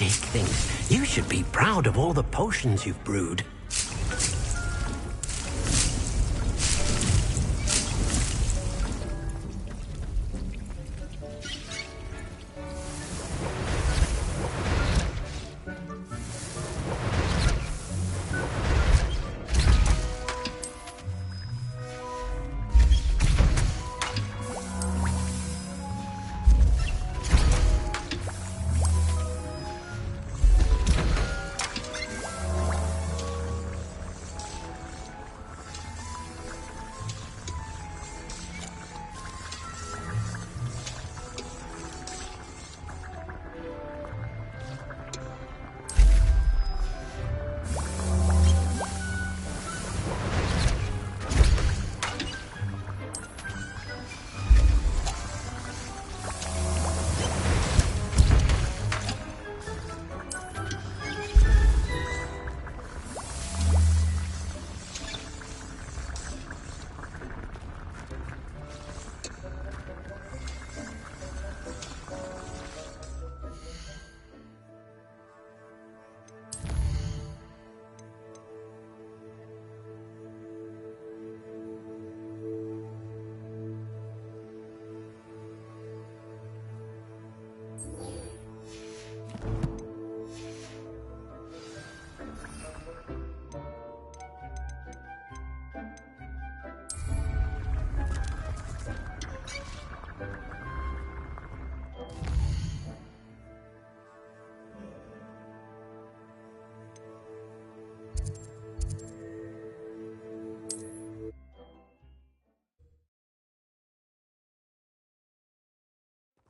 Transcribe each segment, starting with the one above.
Jake thinks you should be proud of all the potions you've brewed.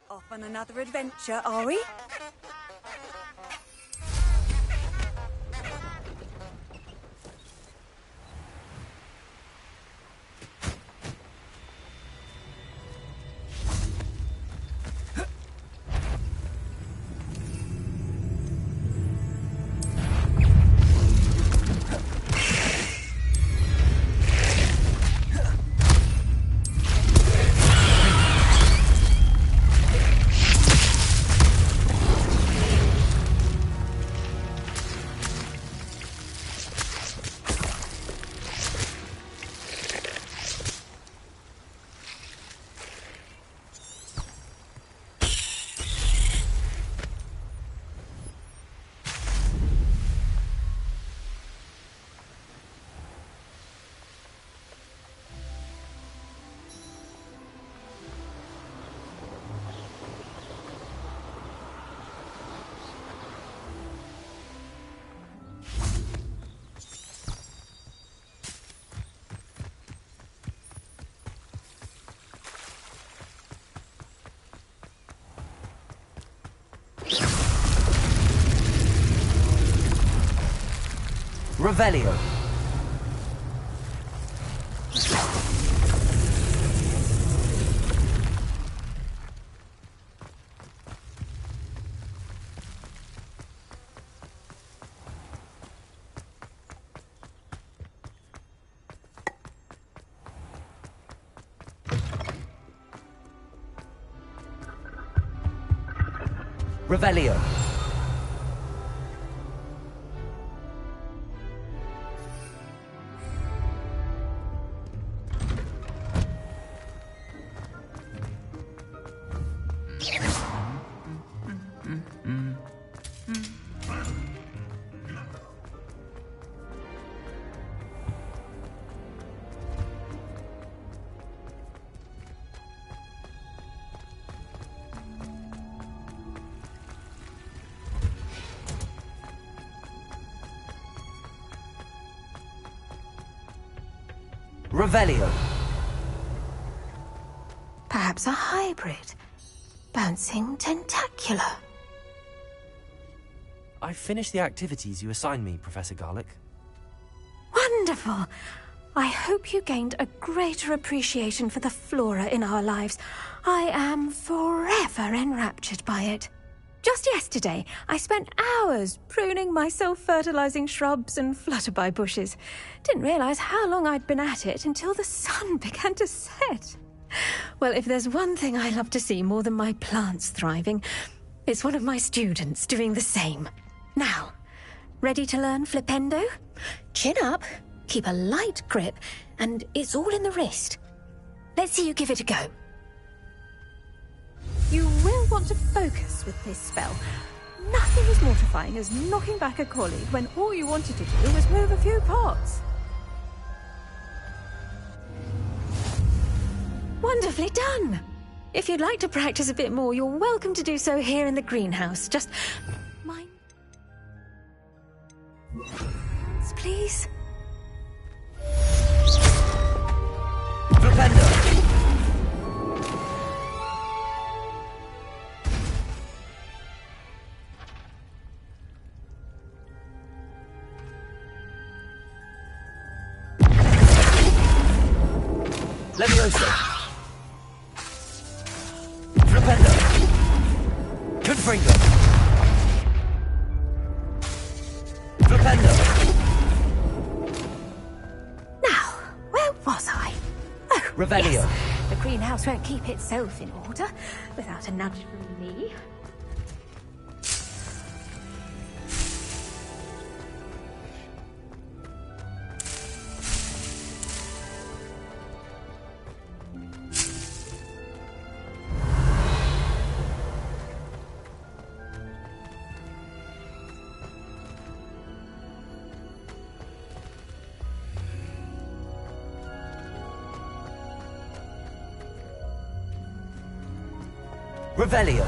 Off on another adventure, are we? Revelio. Revelio. Revelio. Perhaps a hybrid. Bouncing tentacular. I've finished the activities you assigned me, Professor Garlick. Wonderful! I hope you gained a greater appreciation for the flora in our lives. I am forever enraptured by it. Just yesterday, I spent hours pruning my self-fertilizing shrubs and flutterby bushes. Didn't realize how long I'd been at it until the sun began to set. Well, if there's one thing I love to see more than my plants thriving, It's one of my students doing the same. Now, ready to learn Flipendo? Chin up, keep a light grip, and it's all in the wrist. Let's see you give it a go. You will want to focus with this spell. Nothing as mortifying as knocking back a colleague when all you wanted to do was move a few parts. Wonderfully done! If you'd like to practice a bit more, you're welcome to do so here in the greenhouse. Just mind, please. Flipendo! Levioso! Flipendo! Confringo! Flipendo! Now, where was I? Oh, Revelio. yes. The greenhouse won't keep itself in order without a nudge from me. Revelio.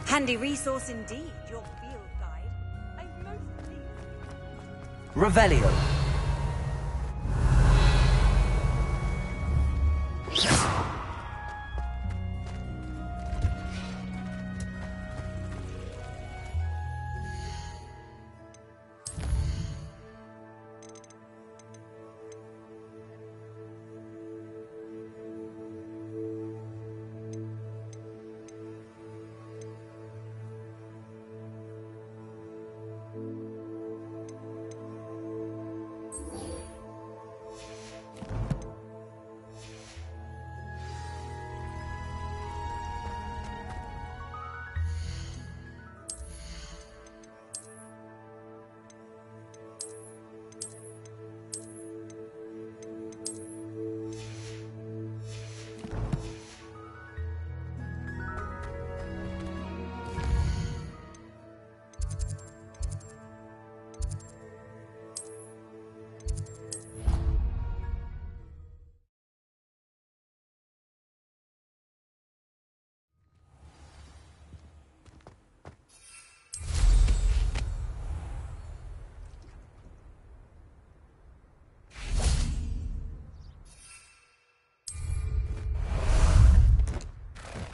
Handy resource indeed, your field guide. I most need. Revelio.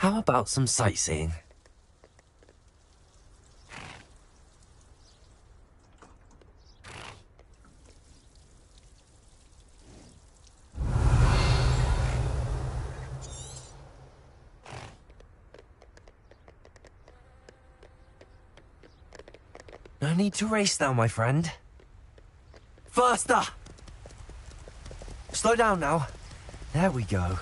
How about some sightseeing? No need to race now, my friend. Faster! Slow down now. There we go.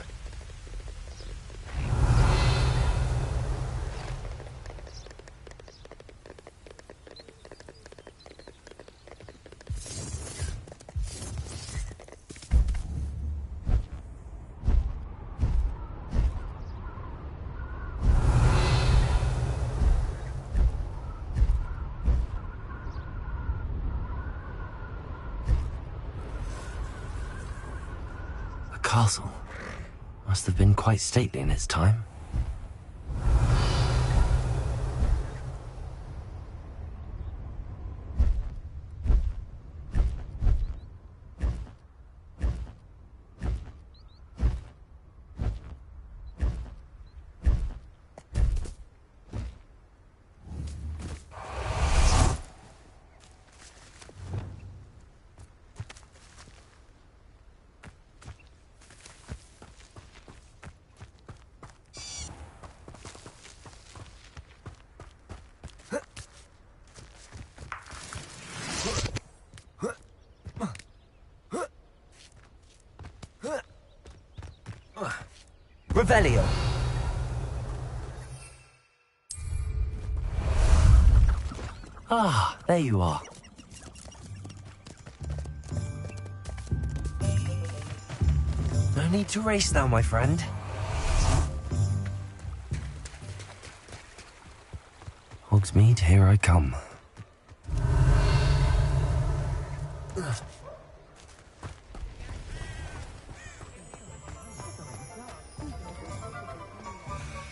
Castle must have been quite stately in its time. Revelio. Ah, there you are. No need to race now, my friend. Hogsmeade, here I come.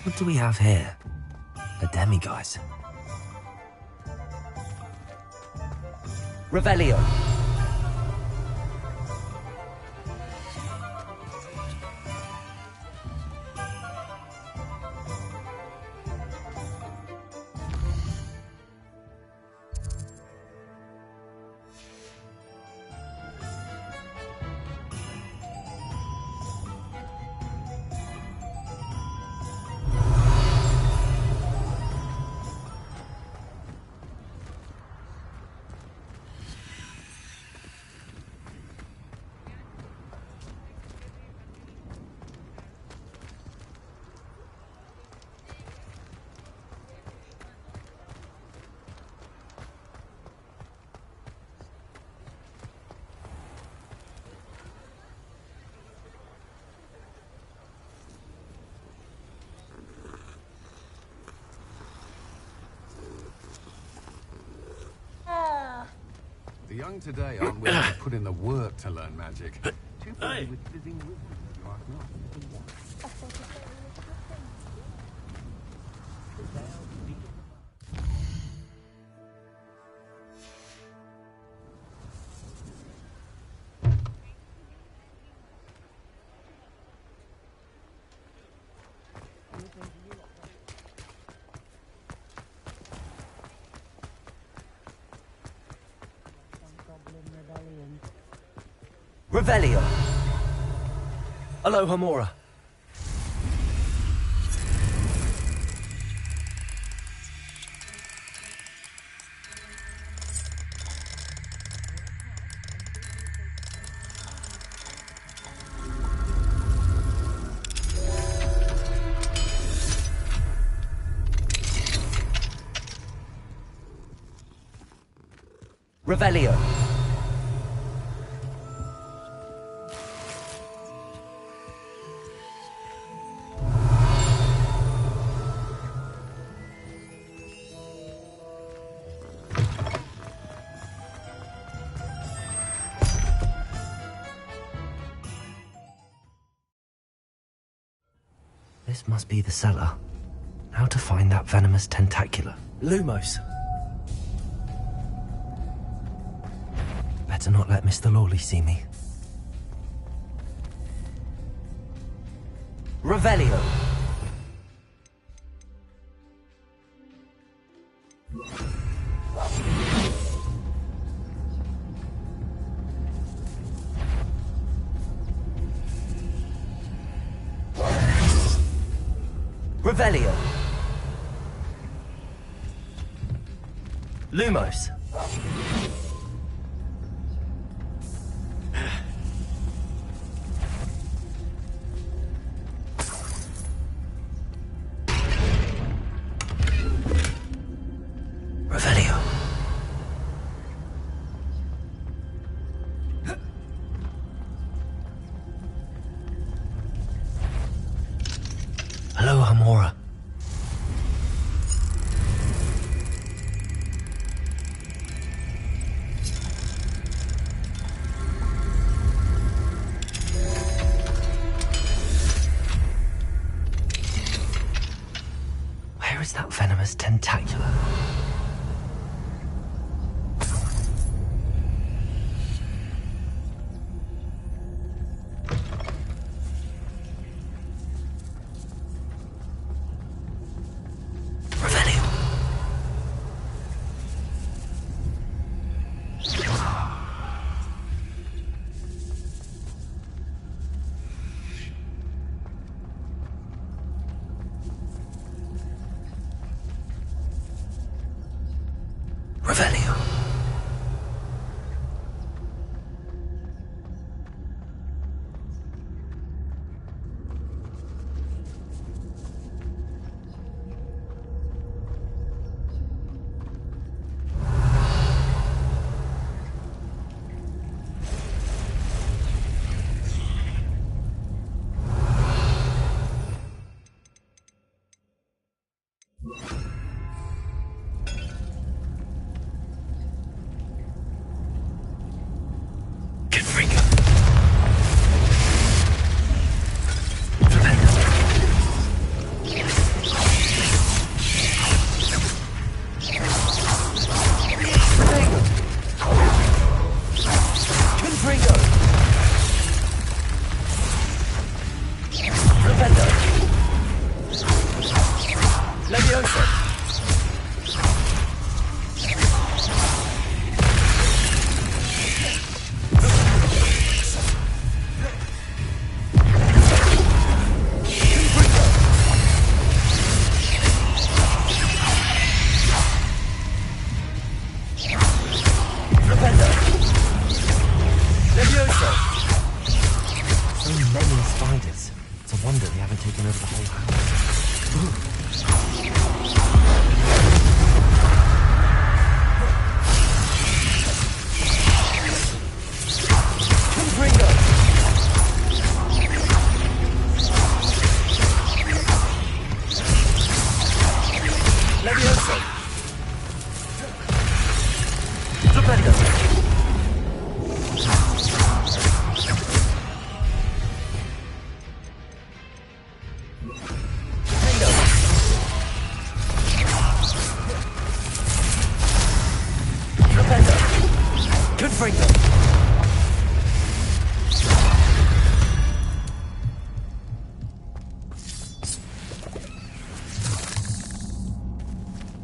What do we have here? A demiguise. Revelio. The young today aren't willing to put in the work to learn magic. Too busy with fizzing wizards, you are not. Revelio. Aloha Mora. Revelio. This must be the cellar. How to find that venomous tentacula? Lumos. Better not let Mr. Lawley see me. Revelio. Revelio. Lumos. Revelio. Aloha Mora. Where is that venomous tentacula? so many spiders. It's a wonder they haven't taken over the whole house.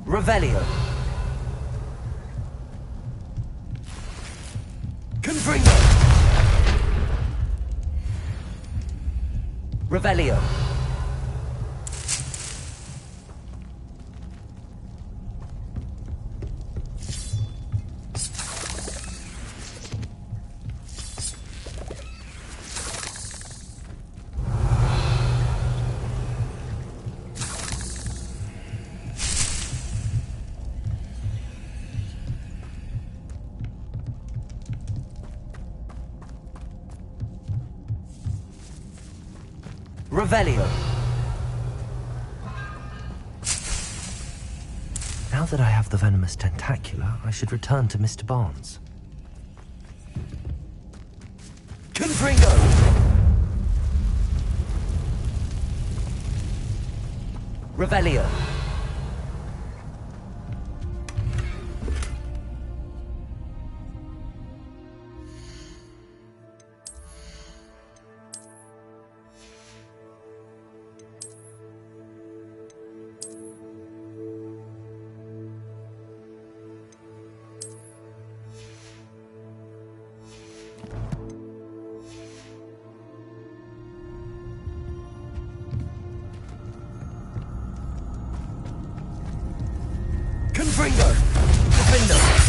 Revelio. Confringo. Revelio. Revelio. Now that I have the venomous tentacula, I should return to Mr. Barnes. Confringo. Revelio. Confringo. Defendo.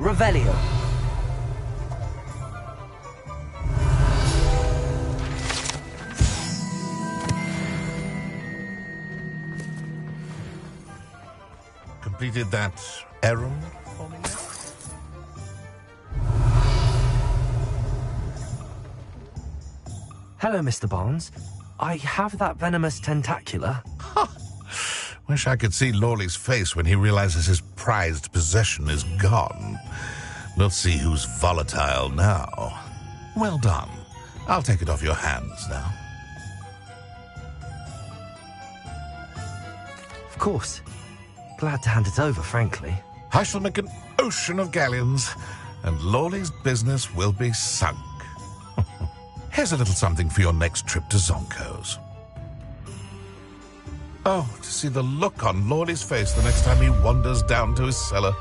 Revelio. Completed that errand for me? Hello, Mr. Barnes. I have that venomous tentacula. Wish I could see Lawley's face when he realizes his prized possession is gone. Let's see who's volatile now. Well done. I'll take it off your hands now. Of course. Glad to hand it over, frankly. I shall make an ocean of galleons, and Lawley's business will be sunk. Here's a little something for your next trip to Zonko's. Oh, to see the look on Lawley's face the next time he wanders down to his cellar.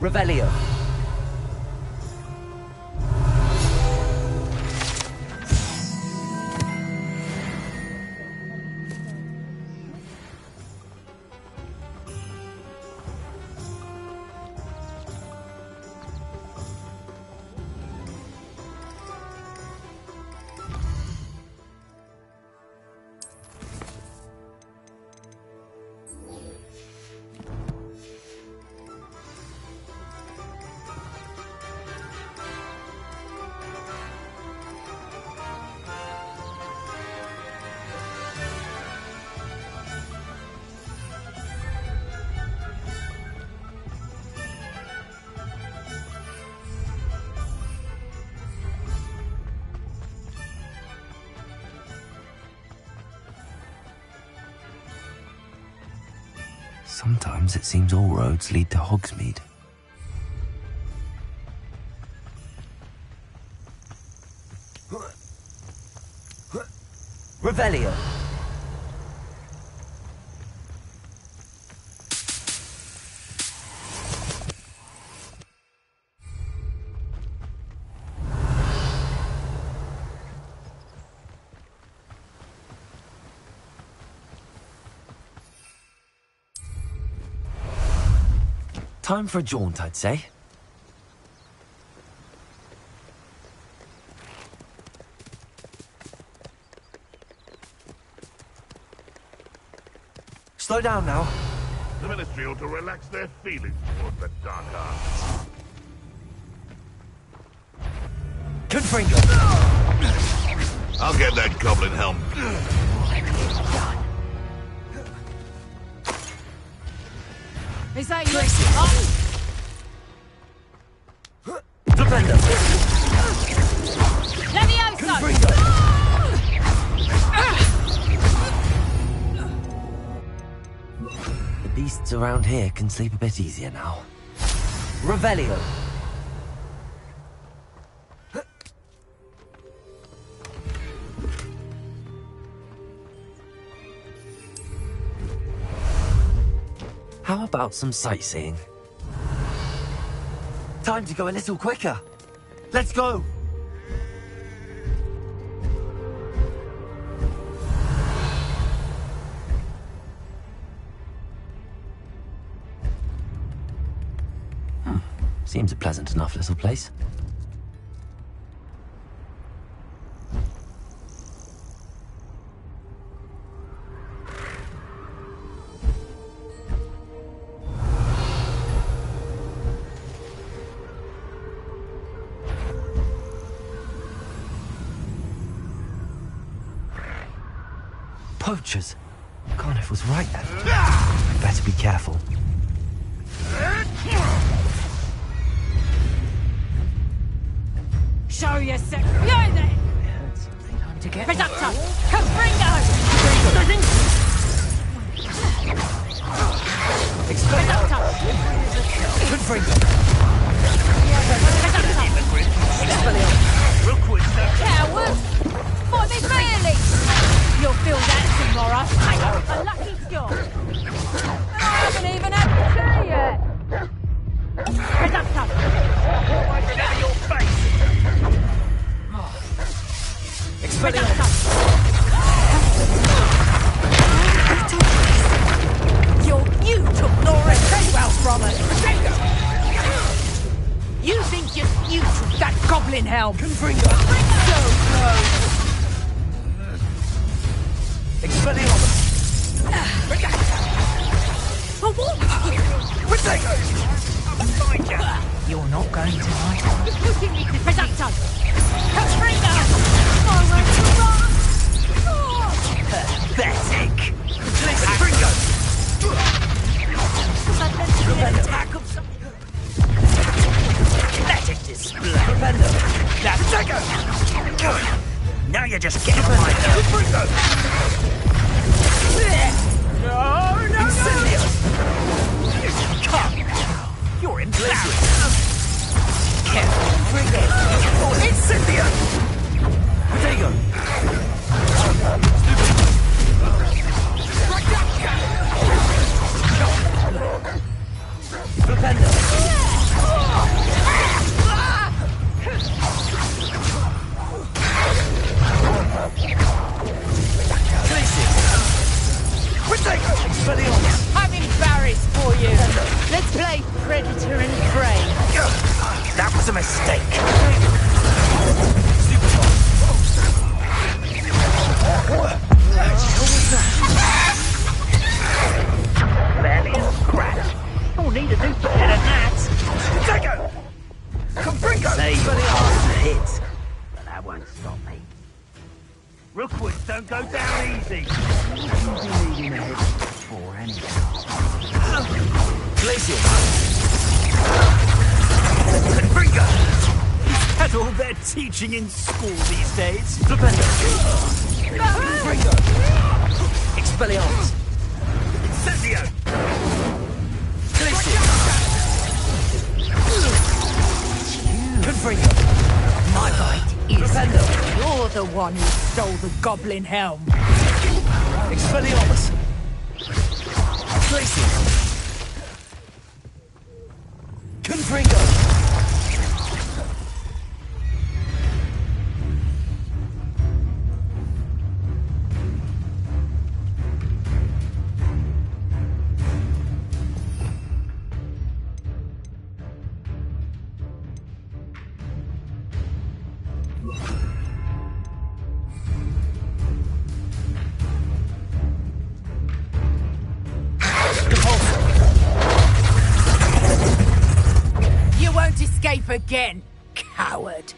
Revelio. Sometimes it seems all roads lead to Hogsmeade. Revelio. Time for a jaunt, I'd say. Slow down now. The Ministry ought to relax their feelings toward the Dark Arts. Confringo. I'll get that goblin helm. Is that you? Defender. Levioso! The beasts around here can sleep a bit easier now. Revelio. How about some sightseeing? Time to go a little quicker. Let's go. Seems a pleasant enough little place. Poachers. Carniff was right then. Better be careful. Show yourself. You're there. Time to get Reductor. Confringo. Reductor. Confringo. Coward. For me, really. You'll feel that tomorrow. A lucky shot. I haven't even had the tea yet. Reductor. Out of your face! Reductor. You took Laura Treadwell from us. You think you took that goblin helm? Confringo. So close. Expelliarmus. For what? You're not going to hide. Reducto. Confringo. Forward to run. Pathetic. Confringo. Attack of some... Pathetic display. Defender. That's Good. Now you're just getting on my nerves. Confringo. No. Incendio. Come. You're in place. Careful. Confringo. Incendio. Potato. Defender. Play predator and prey. That was a mistake. Barely a scratch. You'll need to do better than that. Take it! Confringo! Say you're hard to hit, but that won't stop me. Rookwoods don't go down easy. You'll be needing a hit before anyhow. Glacier! Confringo! Is that all they're teaching in school these days? Flipendo! Confringo! Expelliarmus! Incendio! Glacier! Confringo! My bite is... Flipendo! You're the one who stole the goblin helm. Expelliarmus! Glacier! Confringo! Escape again, coward.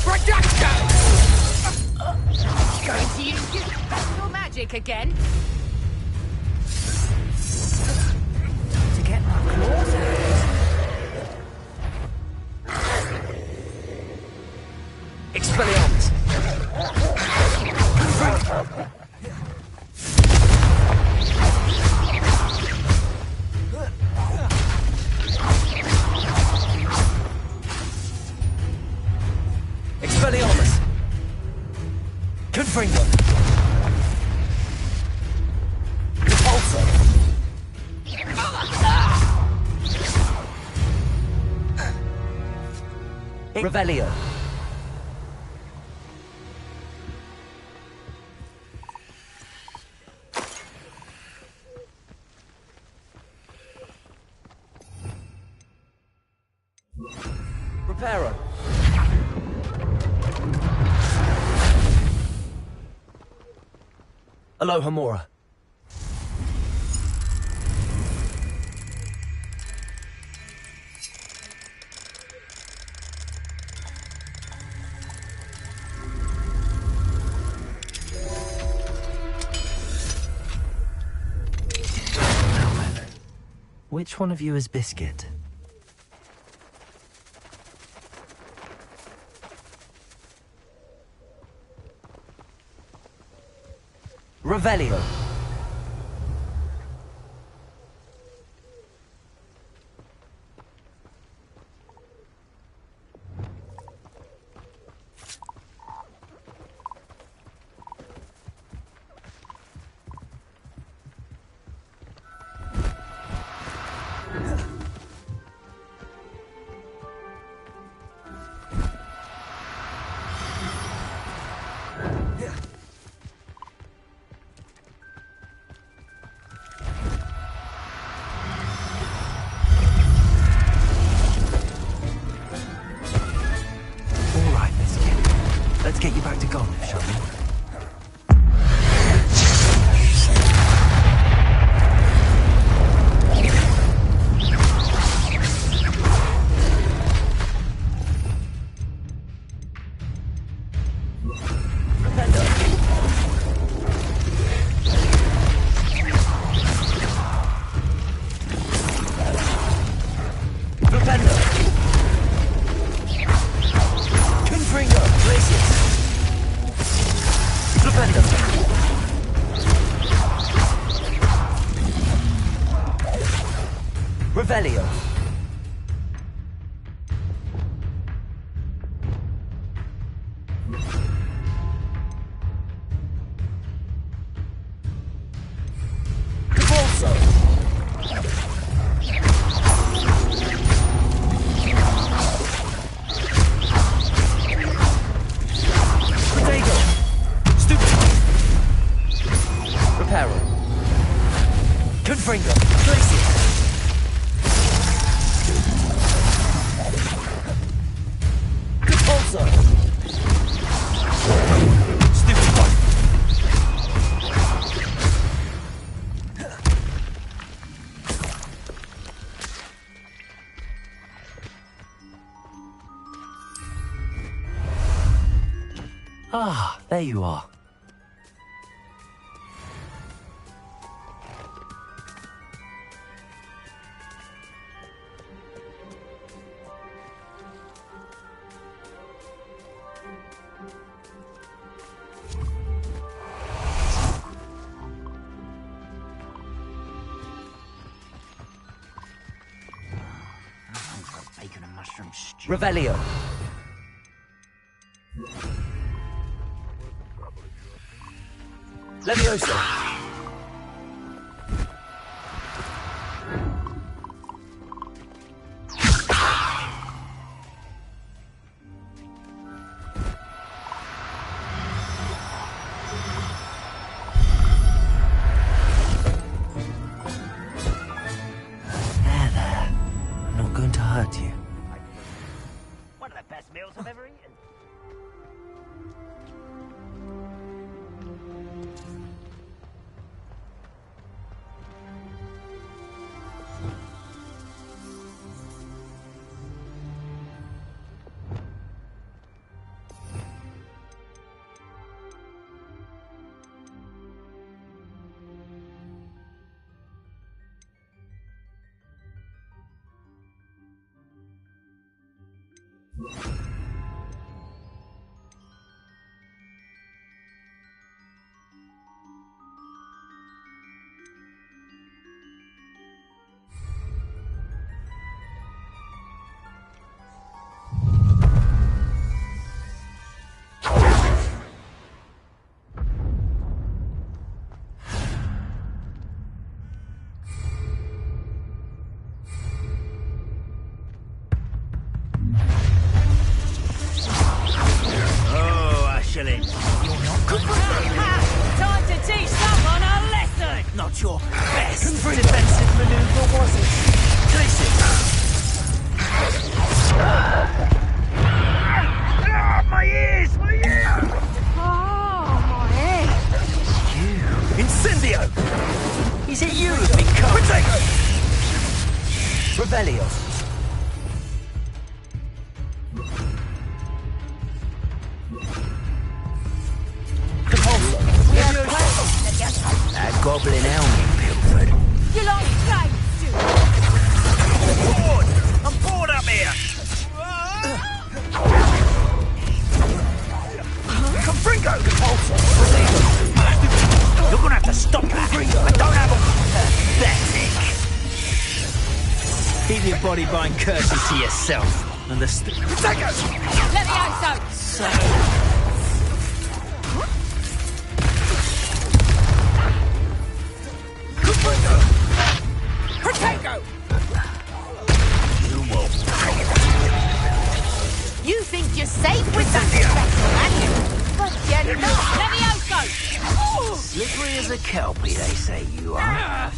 Reducto! Going to use your magic again? To get my claws out. Expelliarmus! Expelliarmus! Confringo! Repulsor! Revelio! Reparo! Aloha Mora. Which one of you is Biscuit? Revelio. Let's get you back to Gotham, shall we? Revelio. Repulsor. Protego. Stupid. Reparo. Confringo. Glacier. Repulsor. Stupid one. Ah, there you are. Bacon and mushroom stew. Revelio. Leviosa. There. I'm not going to hurt you. One of the best meals I've ever eaten. Time to teach someone a lesson! Not your best defensive maneuver, was it? Glacier. My ears! My ears! Oh, my head! Incendio! Is it you who's been cut? Potato! Revelio. That goblin helm you pilfered. You like games, do you? I'm bored up here! Confringo! You're gonna have to stop that! I don't have a... Pathetic! Keep your body bind curses to yourself. And the Potato! Levioso! So... Potato! You will pay. You think you're safe with that special, aren't you? But you're not. Levioso! Slippery as a kelpie, they say you are.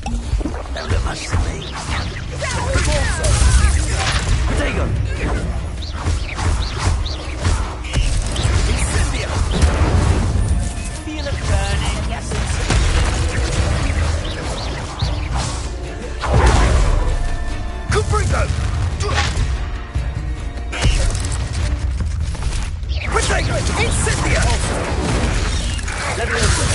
Don't look much to me. Potato! Incendio! Feel it burning, yes. Confringo! Potato! Incendio! Leviosa!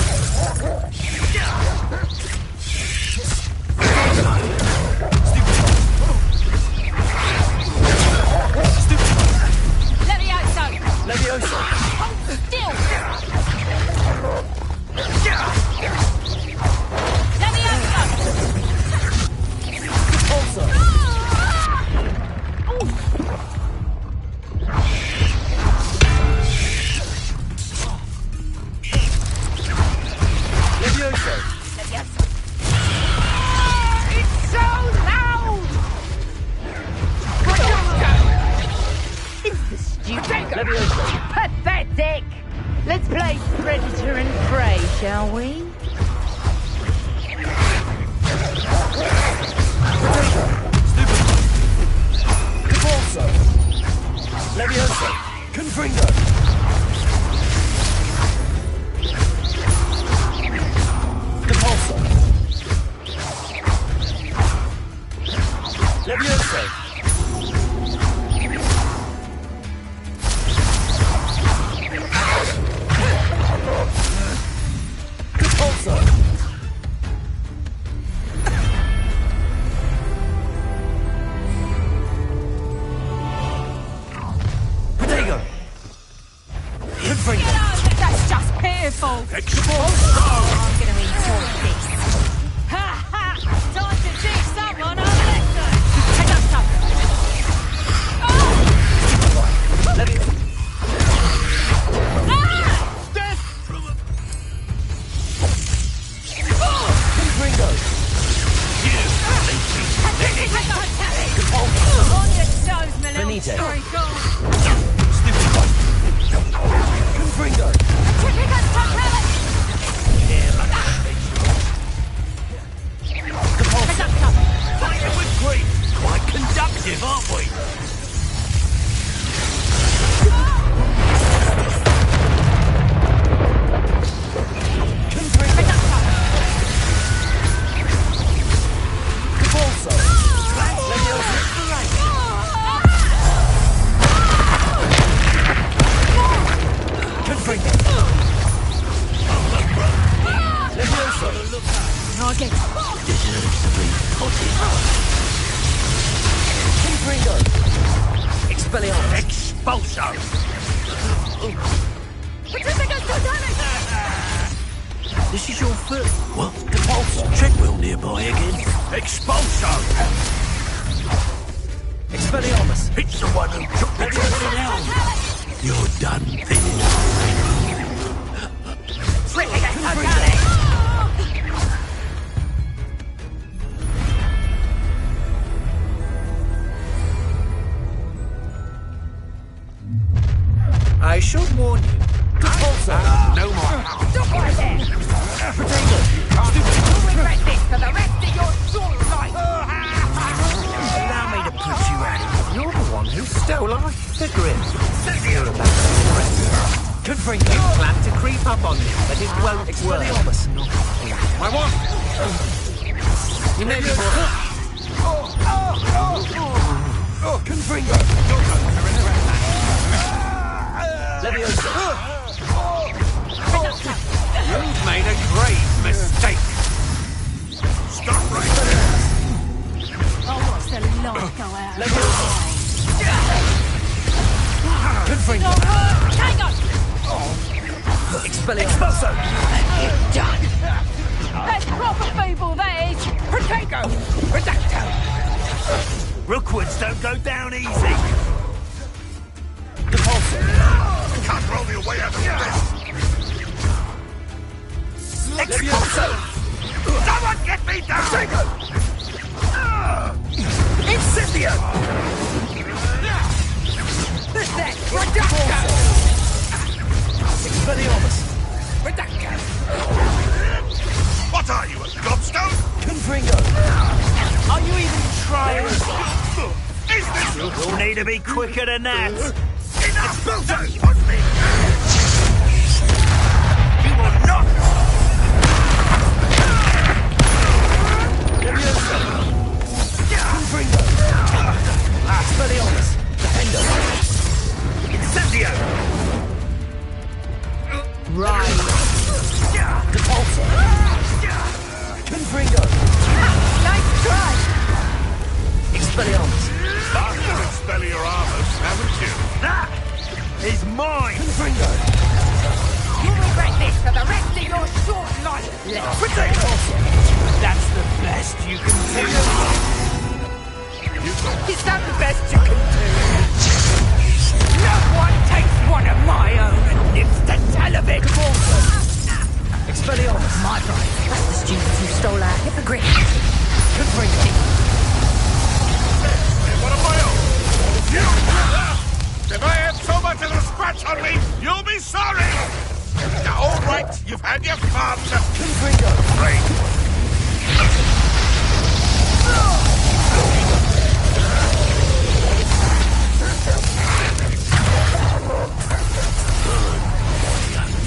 Levioso! Leviosa! Hold still! Levioso! Repulsor! Leviosa! It's so loud! It's the stupid. Leviosa! Pathetic! Let's play Predator and Prey, shall we? That's just pitiful. I'm gonna enjoy this. Ha ha! Time to teach someone a lesson. Take that stuff. On your toes, my little story goes. Confringo! Fighting with grief! Quite conductive, aren't we? Expulso! This is your first. What? The pulse treadmill nearby again. Expulso! Expelliarmus! It's the one who took the treadmill down! You're done, thinning. I should warn you. No more. Stop right there! You'll regret this for the rest of your short life! Allow me to put you out of it. You're the one who stole our figurine. You're about to Confringo. You plan to creep up on me, but it won't work. My what? You may be more... Confringo. Leviosa. You've made a grave mistake. Stop right there! I'll watch the light go out. Confringo. Hang on! Expulso. You're done! That's proper feeble, that is! Protego! Redacto! Rookwoods don't go down easy! Can't roll your way out of this! Expulso! Someone get me down! Incendio! That's Redacto! Expelliarmus. Redacto! What are you, a gobstone? Confringo. Are you even trying? Is this You'll need to be quicker than that! enough? Bulldoze on me! You will not! Confringo. Expelliarmus. Defender. Incendio! Right. Repulsor. Confringo. Nice try! Expelliarmus. Starting to expel your armors, haven't you? That is mine! Confringo. You'll regret this for the rest of your short life! That's the best you can do! Is that the best you can do? No one takes one of my own and lives to tell of it! Expelliarmus. My right. That's the students who stole our hippogriff. Confringo. What am I on? You! If I have so much as a scratch on me, you'll be sorry! Now, all right, you've had your fun. Confringo. Great.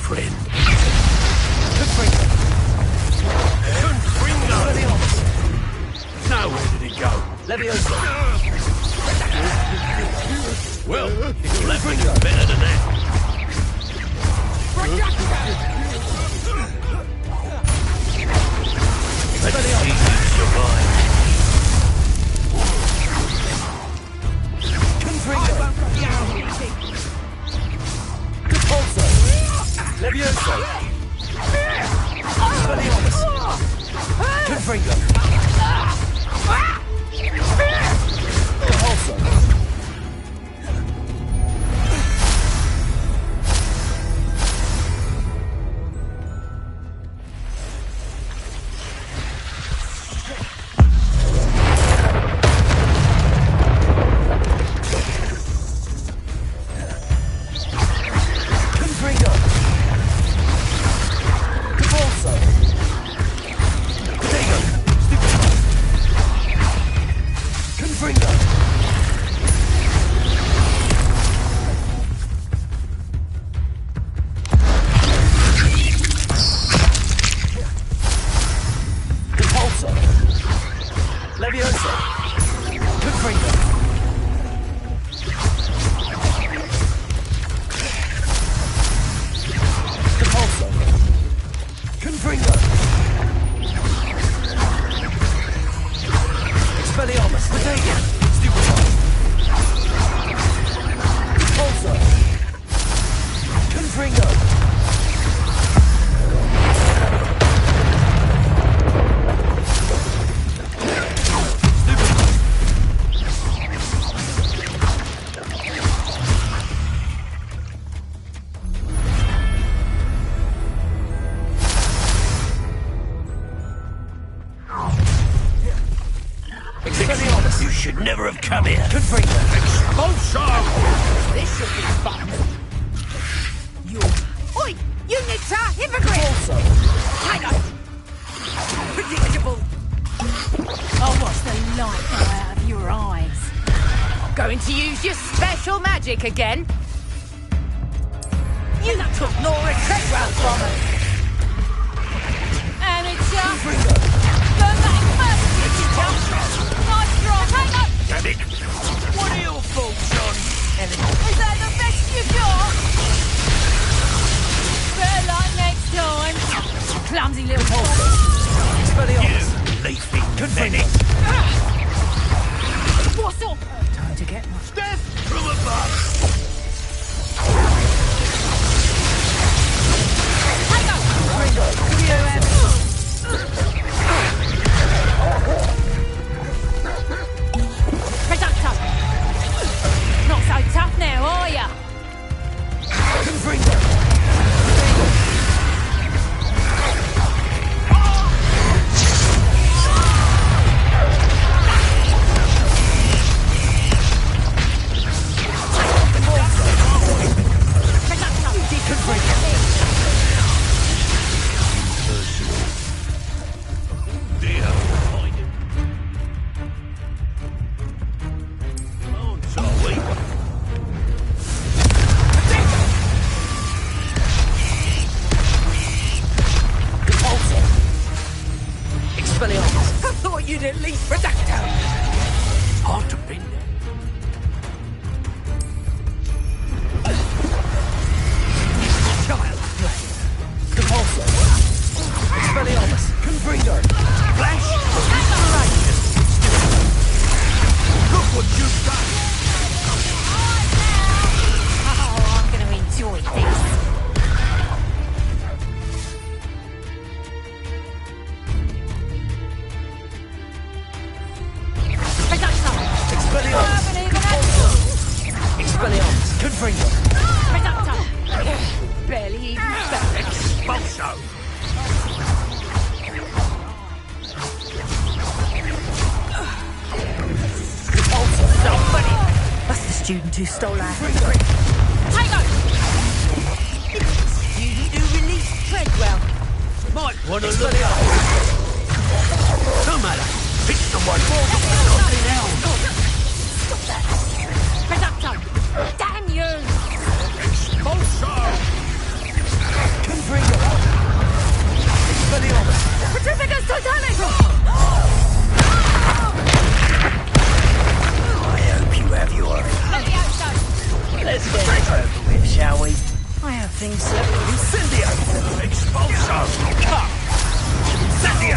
Friend. Confringo. Confringo! Expelliarmus. Now where did it go? Leviosa. Confringo. Also. You should never have come here. Expulsion! This should be fun. Oi! Unita! Hypocrite! Hang on! Predictable! Oh, what's the light go out of your eyes? Going to use your special magic again? You took Nora Treadwell from us! Amateur! The magnificent jump! Nice drive! Hang on! Damn it! What are your faults, John? Is that the best you got? Better luck next time. Clumsy little hole. You leafing menace! What's up? Time to get my Death from above! hang on. Producto. Not so tough now, are ya? I thought you'd at least Producto. Hard to pin there. Child play. Compulso. Expelliarmus. Confringo. Flash. Look what you've done! Oh, I'm going to enjoy this. Producto. Expelliarmus. Haven't even had Expelliarmus. Confringo. Producto. Barely even felt it. Expulso! Somebody. That's the student who stole our... Tango. Student who released Treadwell. Might want to look up. No matter. It's the one more something else. Producto. Damn you. Expulso! Confringo. Expelliarmus. Certificate totalic. I hope you have your... Levioso. Let's get it over with, shall we? I have things... Incendio! Expulso! Cut! Incendio!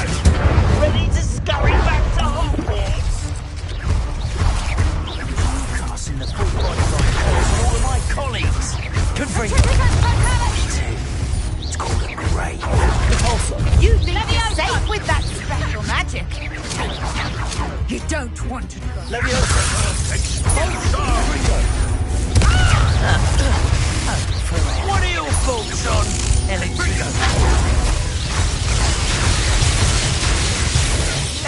don't want to go. What are your thoughts on electric?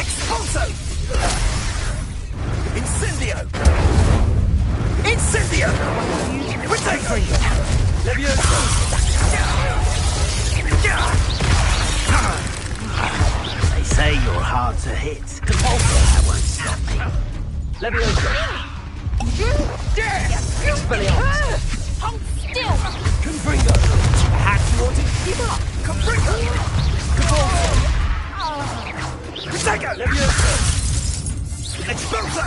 Expulso! Incendio! Incendio! Potato! Levioso! They say you're hard to hit. That won't stop me. Levioso! Expelliarmus! Hold still! Confringo! Perhaps you want to give up! Confringo! Cavalso! Potato! Levioso! Expulso!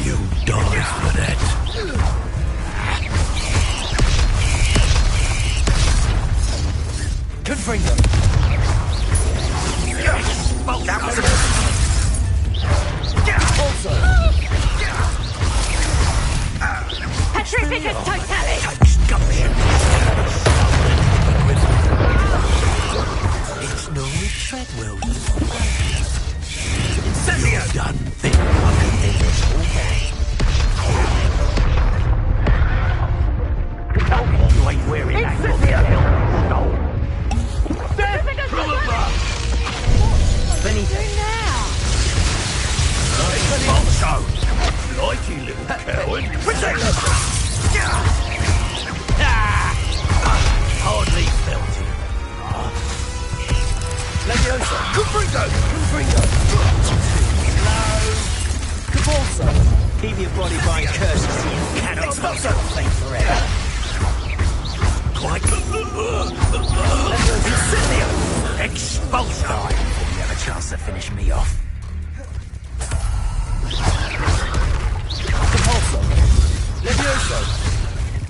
You die for that. Confringo! Also! Petrificus totalis! It's no treadmill. Incendio! Done thing. I can do this all day. You ain't wearing that. Petrificus totalis! Benito! Also, likey little coward. Hardly felt it. Levioso! Confringo! Confringo! Cavalso! Keep your body by curses so you cannot think forever. Quite. Incendio! Expulso. You have a chance to finish me off. Cavalso! Levioso!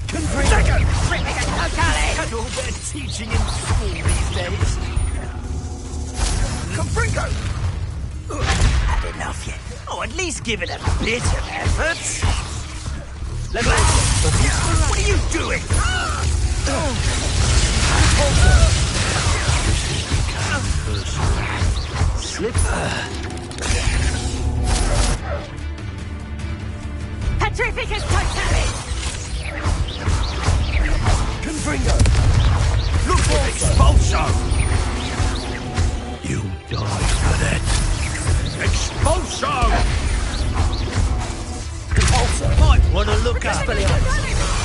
Confringo! Petrificus totalis! That's all they're teaching in school these days. Confringo! Had enough yet? Oh, at least give it a bit of effort. Levioso! What are you doing? Slip. Petrificus totalis! Confringo! Look for expulso. You die for that. Expulso. Cavalso! Might want to look up. Expelliarmus!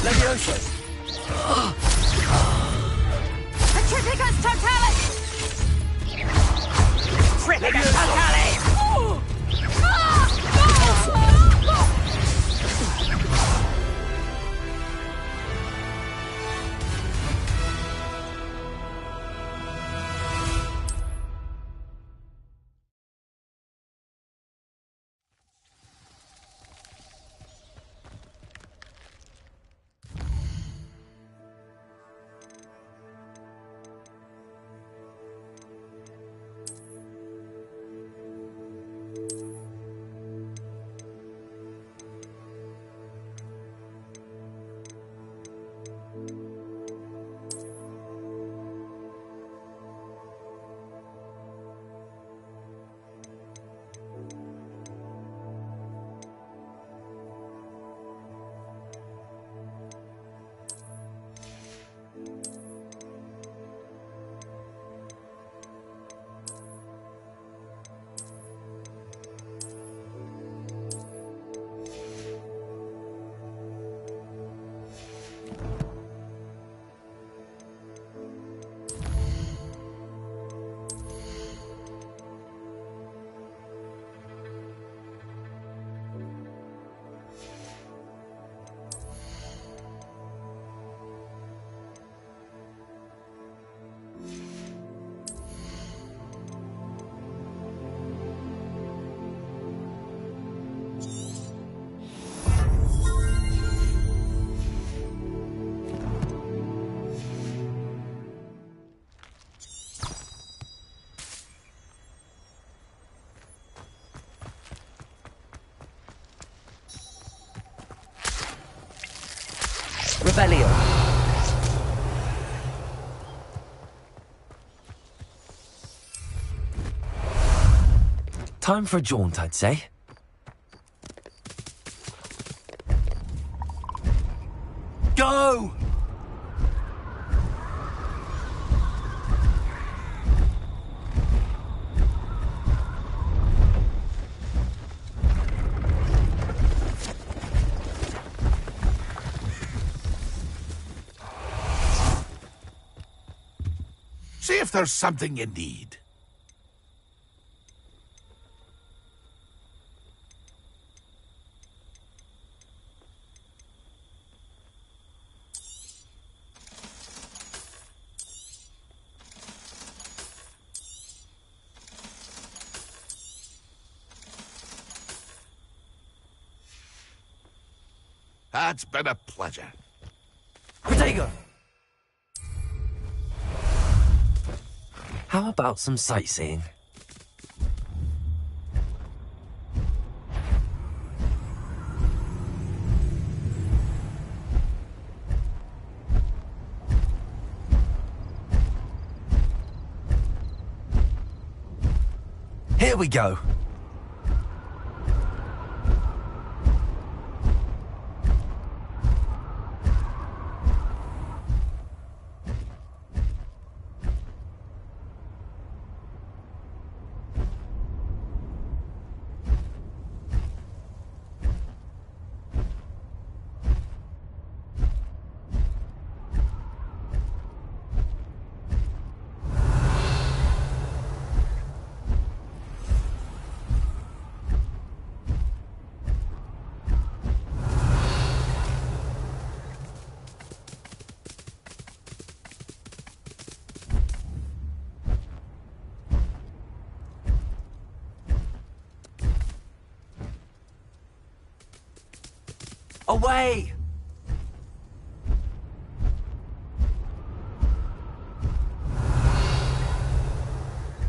Levioso! Petrificus totalis! Petrificus totalis! Rebellion. Time for a jaunt, I'd say. Go! See if there's something you need. It's been a pleasure. Protego! How about some sightseeing? Here we go. Away!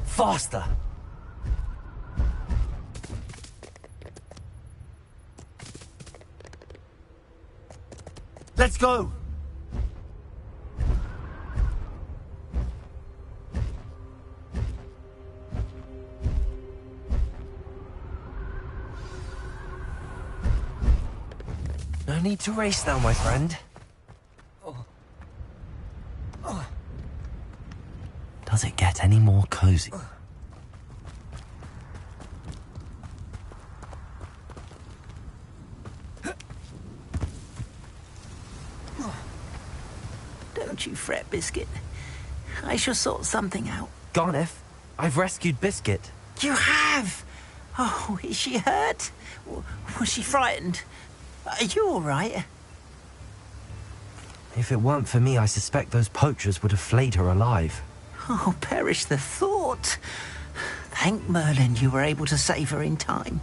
Faster! Let's go! No need to race now, my friend. Does it get any more cozy? Don't you fret, Biscuit. I shall sort something out. Garneth, I've rescued Biscuit. You have? Oh, is she hurt? Was she frightened? Are you all right? If it weren't for me, I suspect those poachers would have flayed her alive. Oh, perish the thought. Thank Merlin you were able to save her in time.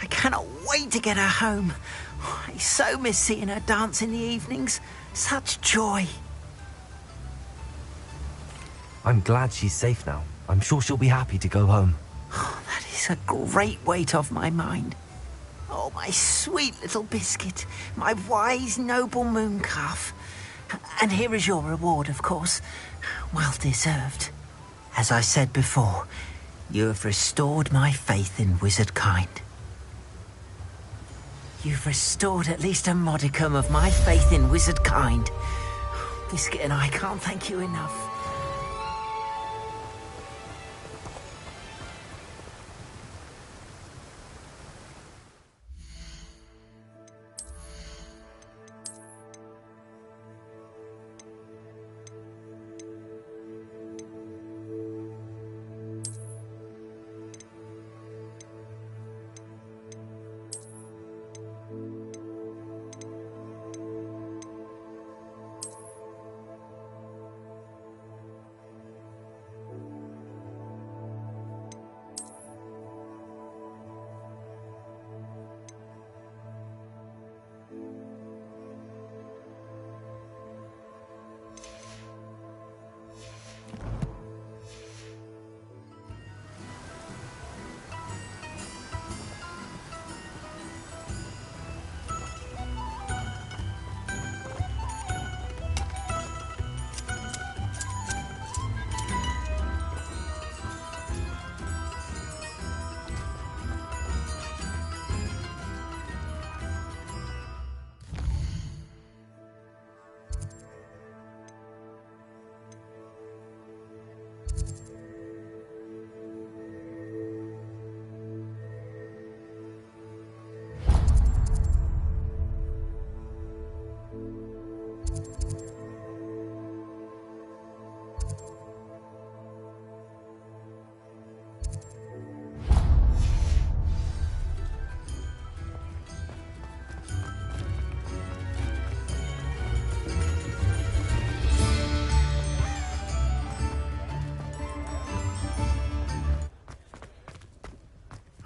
I cannot wait to get her home. I so miss seeing her dance in the evenings. Such joy. I'm glad she's safe now. I'm sure she'll be happy to go home. Oh, that is a great weight off my mind. Oh, my sweet little Biscuit, my wise, noble moon calf. And here is your reward, of course. Well deserved. As I said before, you have restored my faith in wizard kind. You've restored at least a modicum of my faith in wizard kind. Biscuit and I can't thank you enough.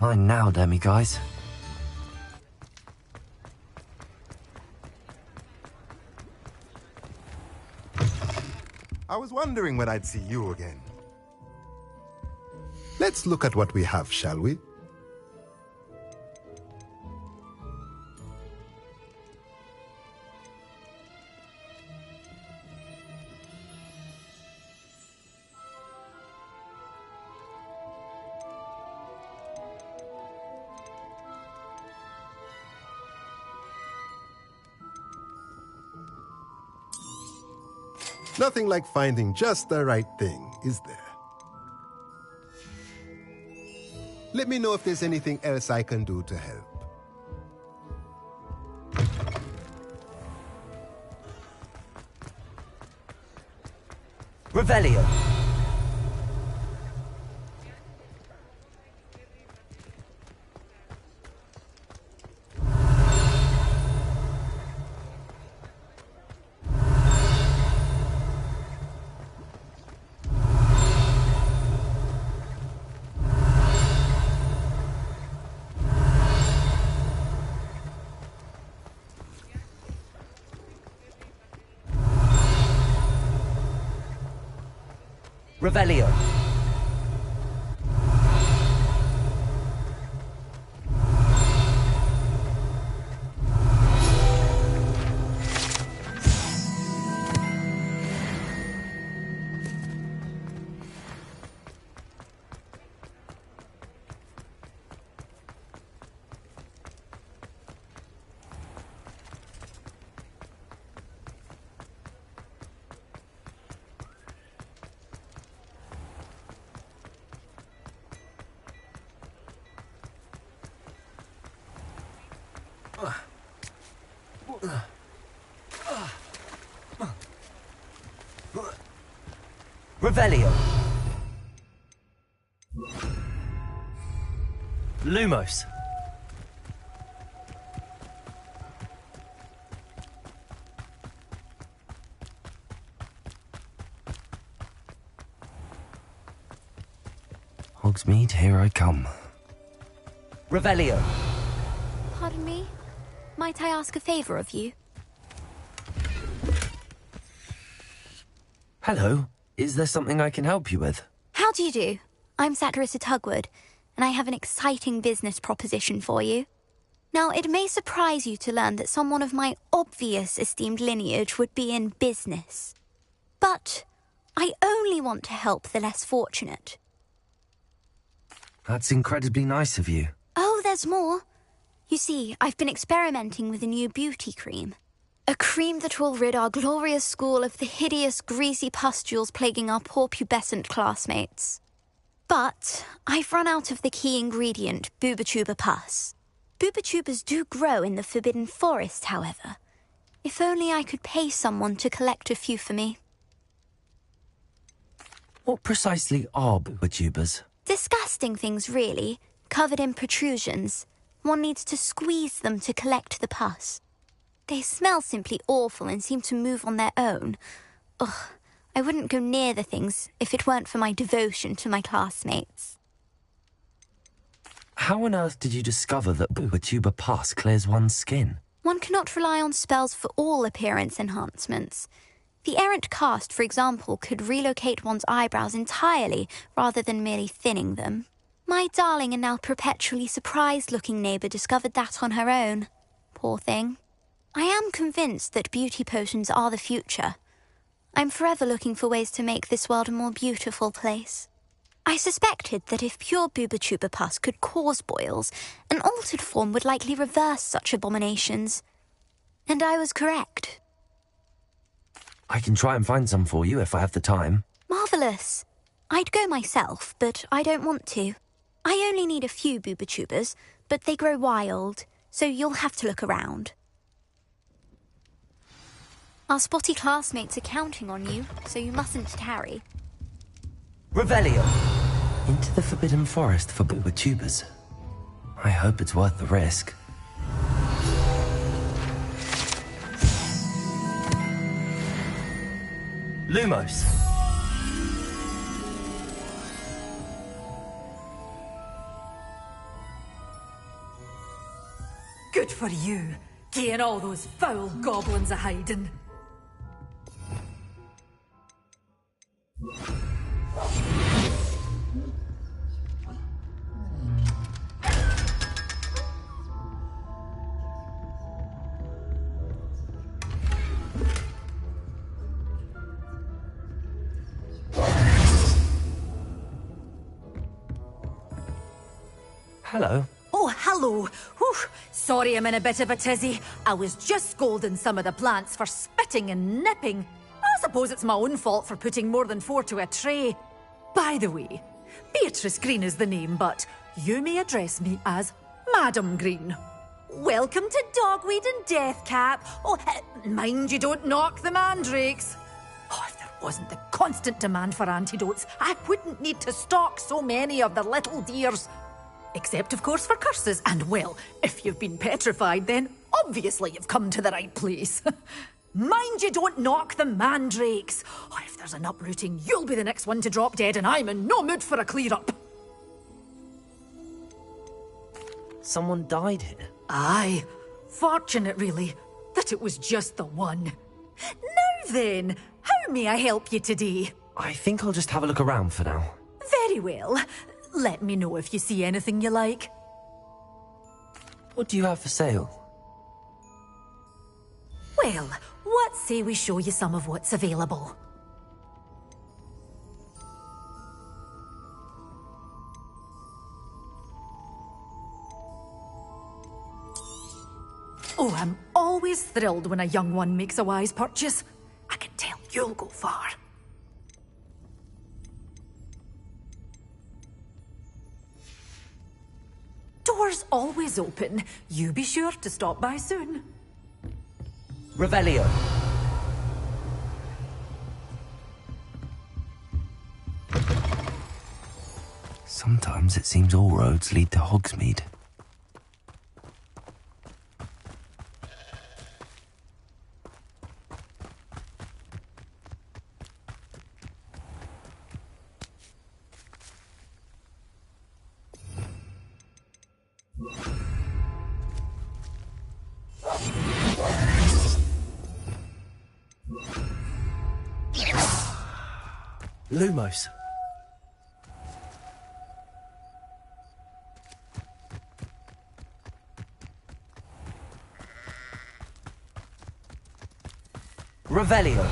Mine now, demi guys. I was wondering when I'd see you again. Let's look at what we have, shall we? Nothing like finding just the right thing, is there? Let me know if there's anything else I can do to help. Revelio. Revelio. Revelio. Lumos. Hogsmeade, here I come. Revelio. Pardon me? Might I ask a favor of you? Hello. Is there something I can help you with? How do you do? I'm Satirissa Tugwood, and I have an exciting business proposition for you. Now, it may surprise you to learn that someone of my obvious esteemed lineage would be in business. But I only want to help the less fortunate. That's incredibly nice of you. Oh, there's more. You see, I've been experimenting with a new beauty cream. A cream that will rid our glorious school of the hideous, greasy pustules plaguing our poor pubescent classmates. But I've run out of the key ingredient, Booba-Tuba pus. Booba-Tubas do grow in the Forbidden Forest, however. If only I could pay someone to collect a few for me. What precisely are Booba-Tubas? Disgusting things, really, covered in protrusions. One needs to squeeze them to collect the pus. They smell simply awful and seem to move on their own. Ugh, I wouldn't go near the things if it weren't for my devotion to my classmates. How on earth did you discover that Booba-Tuba pus clears one's skin? One cannot rely on spells for all appearance enhancements. The errant cast, for example, could relocate one's eyebrows entirely rather than merely thinning them. My darling and now perpetually surprised-looking neighbour discovered that on her own. Poor thing. I am convinced that beauty potions are the future. I'm forever looking for ways to make this world a more beautiful place. I suspected that if pure Booba-Tuba pus could cause boils, an altered form would likely reverse such abominations. And I was correct. I can try and find some for you if I have the time. Marvellous. I'd go myself, but I don't want to. I only need a few Booba-Tubas, but they grow wild, so you'll have to look around. Our spotty classmates are counting on you, so you mustn't tarry. Revelio. Into the Forbidden Forest for Booba-Tubas. I hope it's worth the risk. Lumos. Good for you, getting all those foul goblins a hiding. Hello. Oh, hello. Whew. Sorry I'm in a bit of a tizzy. I was just scolding some of the plants for spitting and nipping. I suppose it's my own fault for putting more than 4 to a tray. By the way, Beatrice Green is the name, but you may address me as Madam Green. Welcome to Dogweed and Deathcap. Oh, mind you don't knock the mandrakes. Oh, if there wasn't the constant demand for antidotes, I wouldn't need to stock so many of the little dears. Except, of course, for curses. And, well, if you've been petrified, then obviously you've come to the right place. Mind you don't knock the mandrakes. Oh, if there's an uprooting, you'll be the next one to drop dead, and I'm in no mood for a clear-up. Someone died here? Aye. Fortunate, really, that it was just the one. Now then, how may I help you today? I think I'll just have a look around for now. Very well. Let me know if you see anything you like. What do you have for sale? Well, what say we show you some of what's available? Oh, I'm always thrilled when a young one makes a wise purchase. I can tell you'll go far. Doors always open. You be sure to stop by soon. Revelio. Sometimes it seems all roads lead to Hogsmeade. Lumos. Revelio.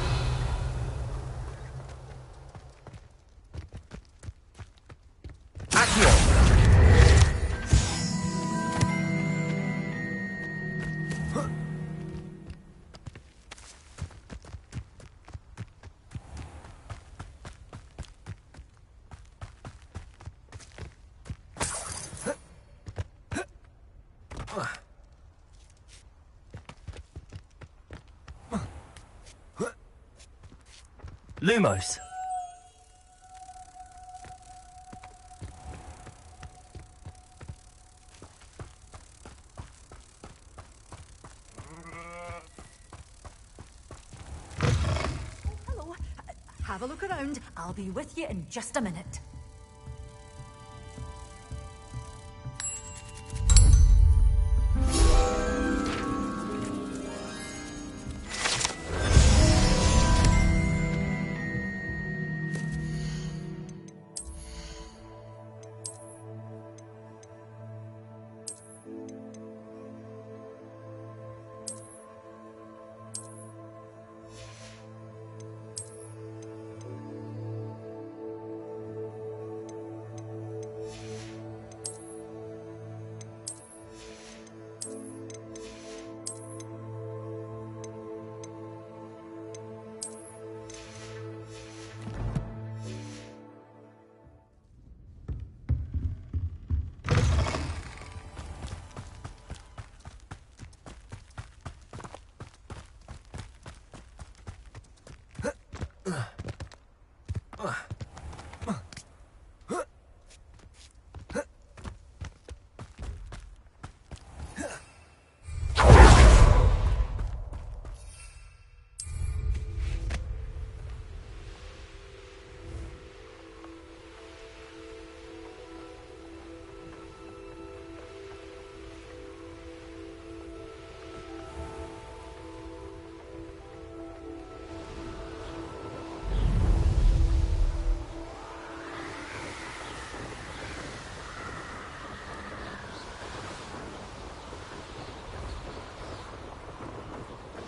Accio. Lumos. Hello. Have a look around. I'll be with you in just a minute.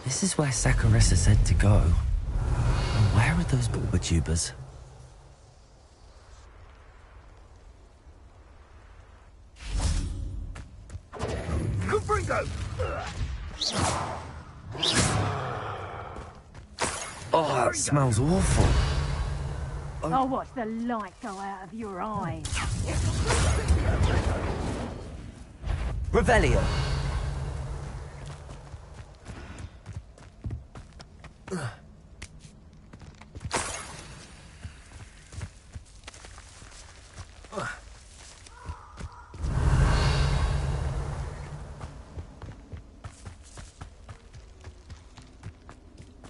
This is where Saccharissa said to go. And where are those tubers? Kubringo! Oh, it smells awful. I'll watch the light go out of your eyes. Revelio.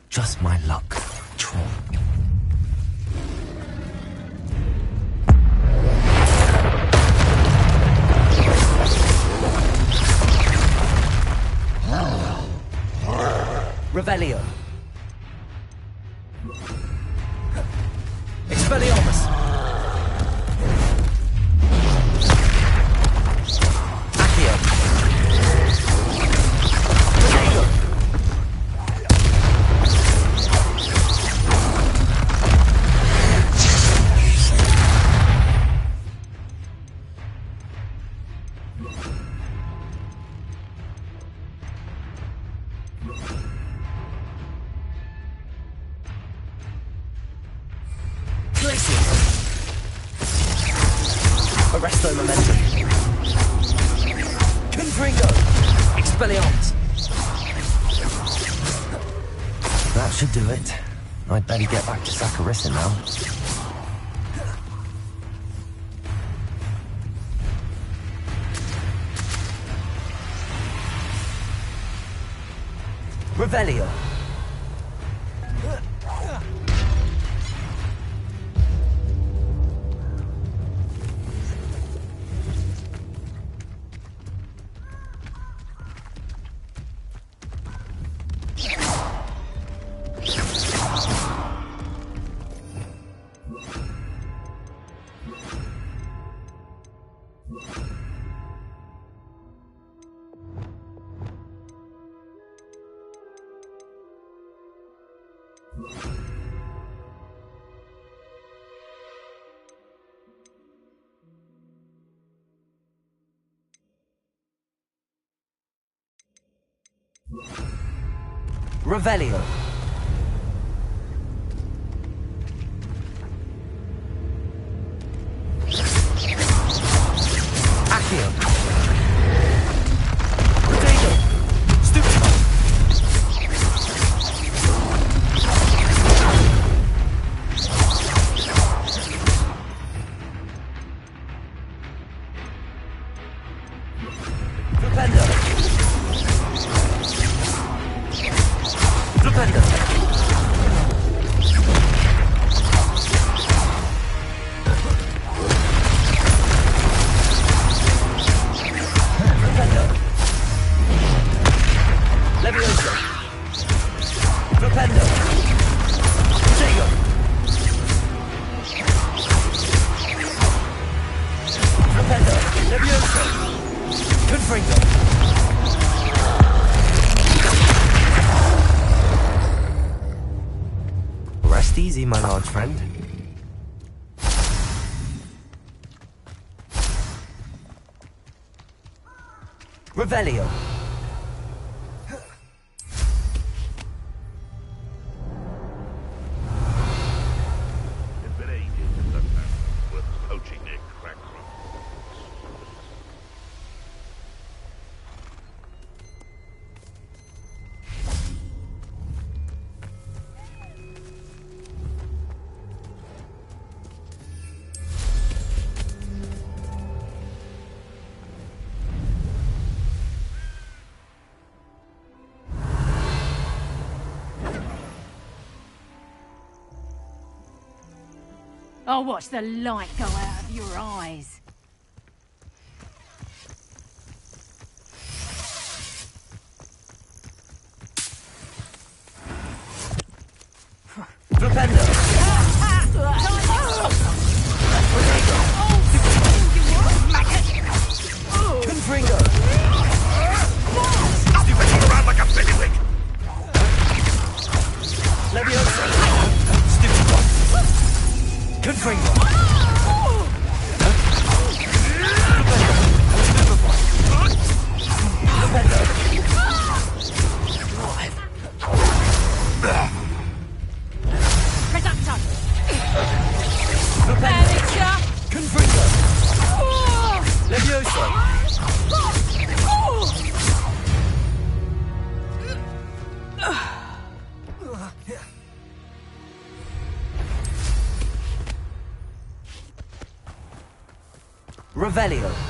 Just my luck, troll. Revelio. Expelliarmus. Accio. Arresto momentum. Confringo. Expelliarmus. That should do it. I'd better get back to Saccharissa now. Revelio. Revelio. Accio. Potato. Stupid. Propendo. Propendo. Levioso. Propendo. Prego. Propendo. Levioso. Confringo. Rest easy, my large friend. Revelio. If it ain't in the map, worth poaching their crack from. I'll watch the light go out of your eyes. Propendo. Confringo. Stupid around like a bailiwick. Revelio.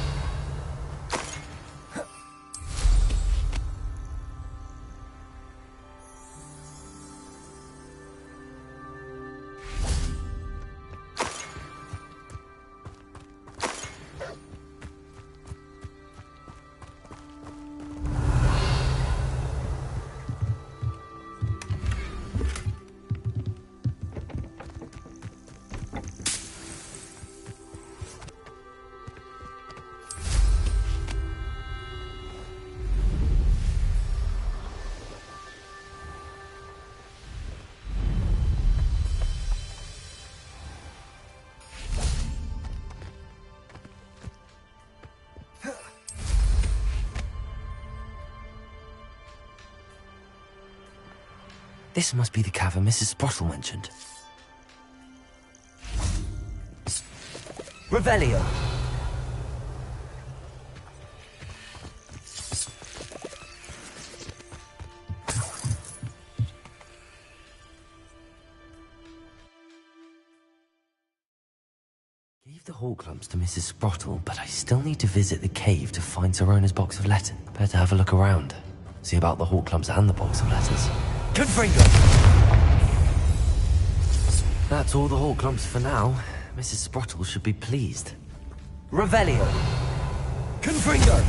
This must be the cavern Mrs. Sprottle mentioned. Revelio. Gave the hawk lumps to Mrs. Sprottle, but I still need to visit the cave to find Serona's box of letters. Better have a look around. See about the hawk lumps and the box of letters. Confringo! That's all the hawk lumps for now. Mrs. Sprottle should be pleased. Revelio! Confringo!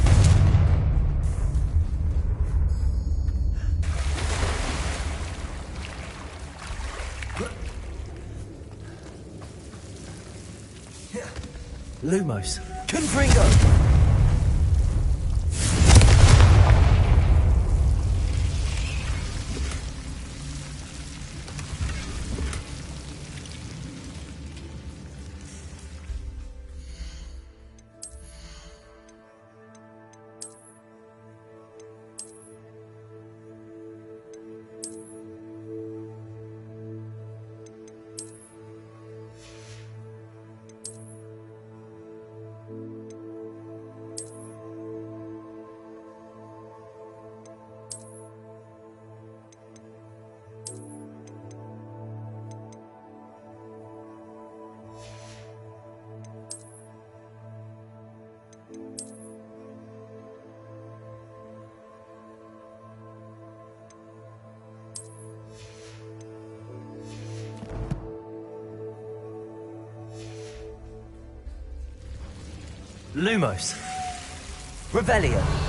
Lumos! Confringo! Lumos. Revelio.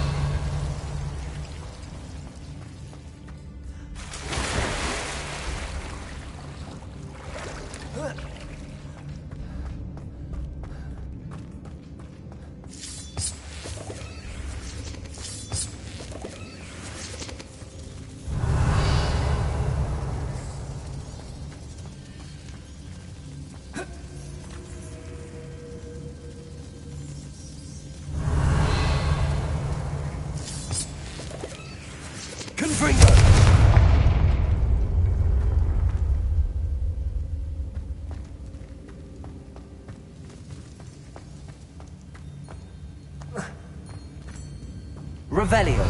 Revelio.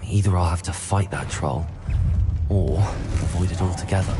Either I'll have to fight that troll, or avoid it altogether.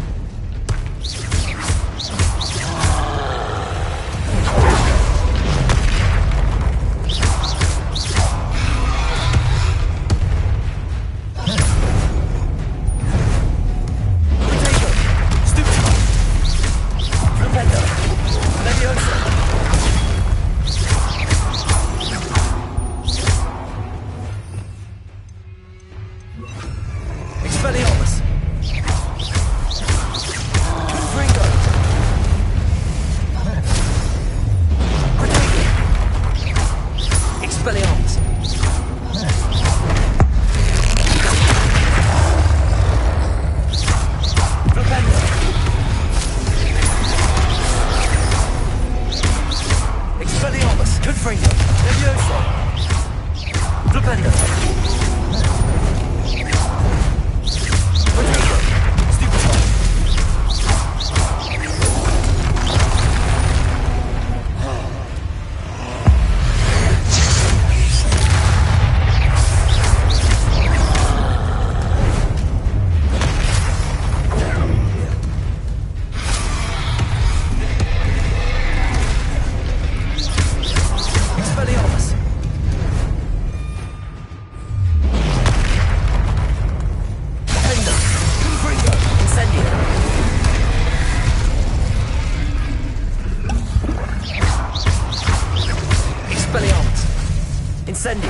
Incendio.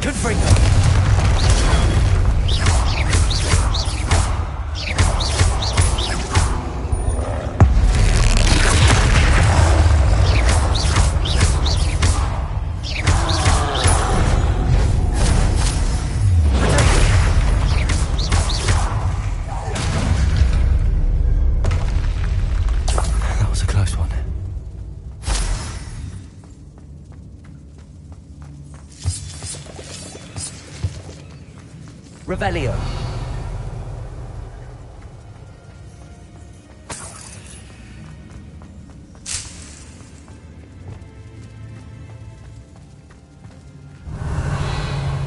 Confringo. That was a close one. Revelio.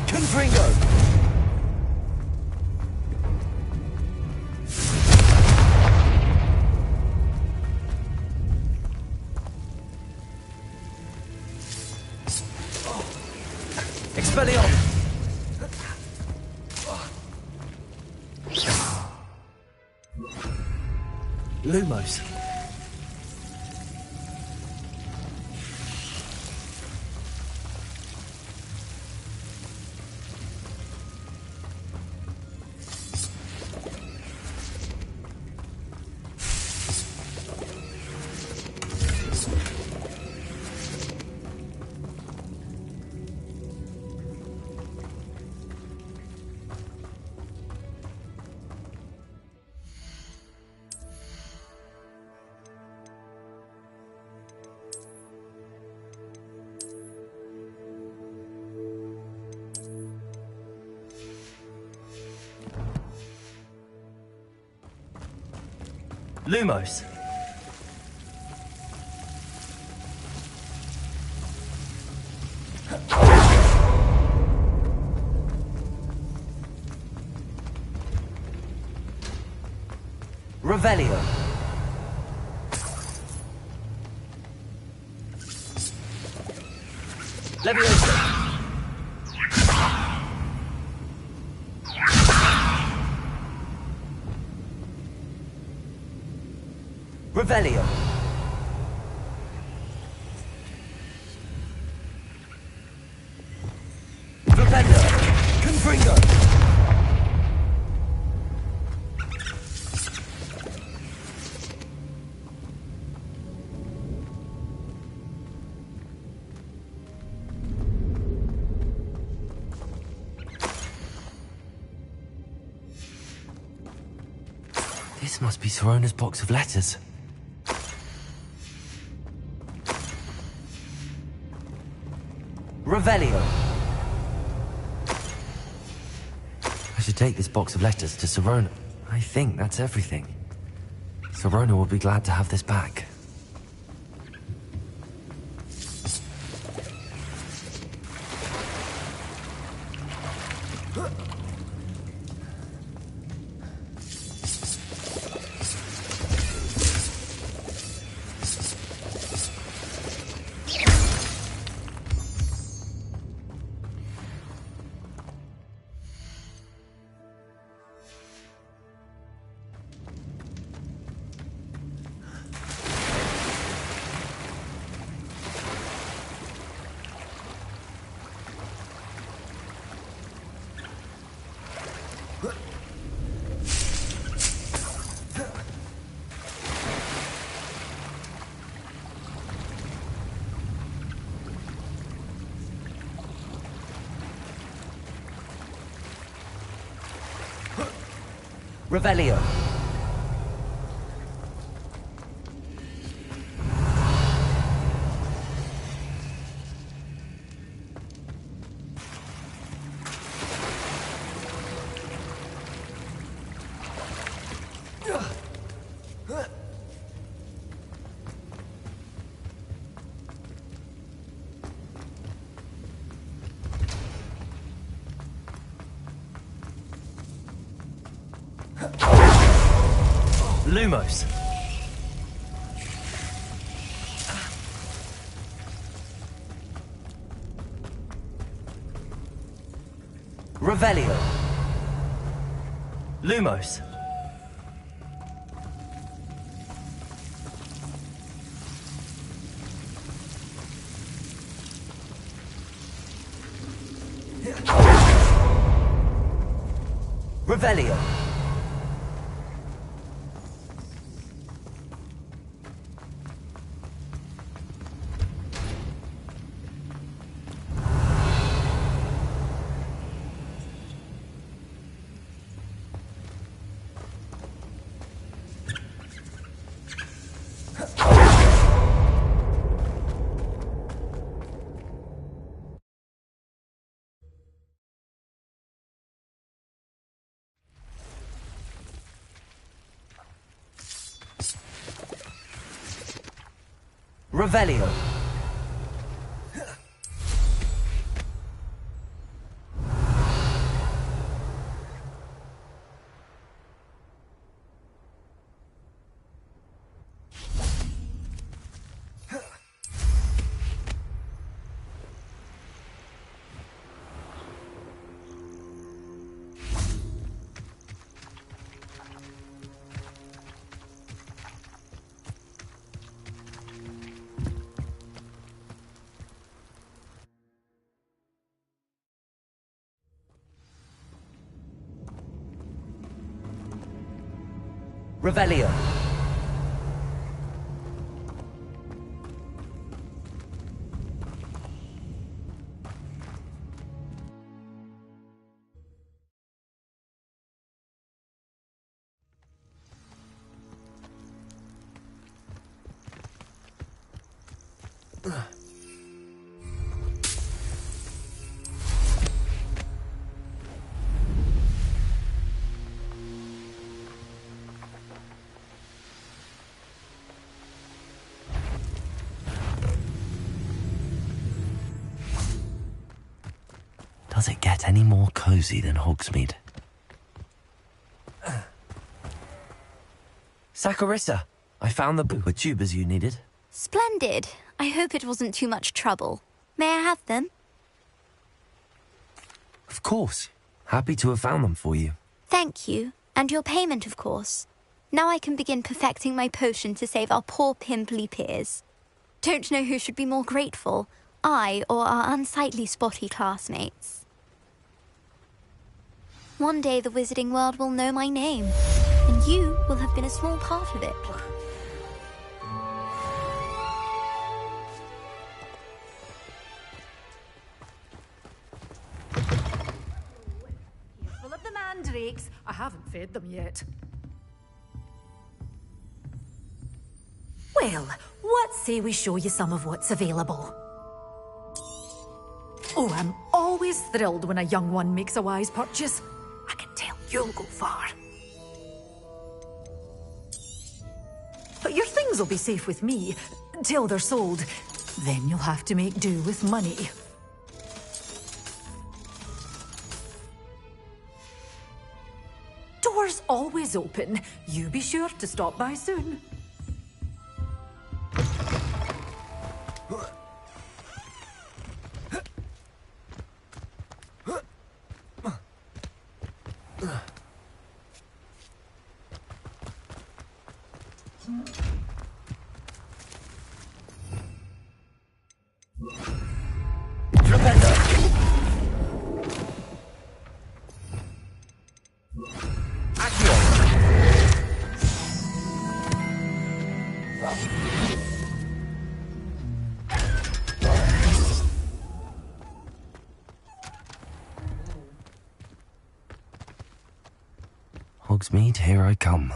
Confringo. Expellion. Lumos. Lumos. Revelio. Leviosa. Revelio. Vivendo. Confringo. This must be Sorona's box of letters. Revelio. I should take this box of letters to Sorona. I think that's everything. Sorona will be glad to have this back. Revelio. Lumos. Revelio. Lumos. Revelio. Revelio. Revelio. Does it get any more cozy than Hogsmeade? Saccharissa, I found the tubers you needed. Splendid. I hope it wasn't too much trouble. May I have them? Of course. Happy to have found them for you. Thank you. And your payment, of course. Now I can begin perfecting my potion to save our poor pimply peers. Don't know who should be more grateful, I or our unsightly spotty classmates. One day the wizarding world will know my name, and you will have been a small part of it. Full of the mandrakes. I haven't fed them yet. Well, what say we show you some of what's available? Oh, I'm always thrilled when a young one makes a wise purchase. I can tell you'll go far. But your things will be safe with me, till they're sold. Then you'll have to make do with money. Doors always open. You be sure to stop by soon. Hogsmeade, here I come.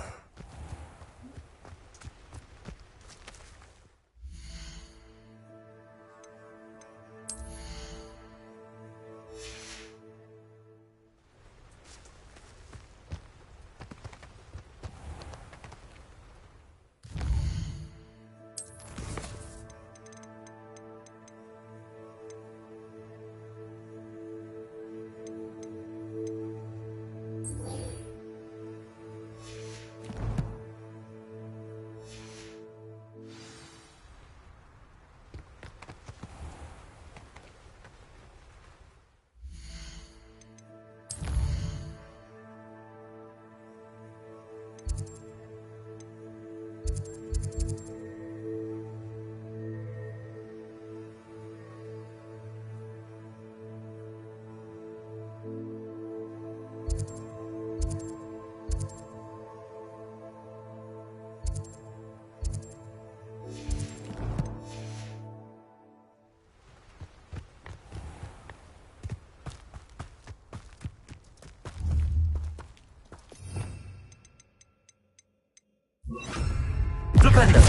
Flipendo.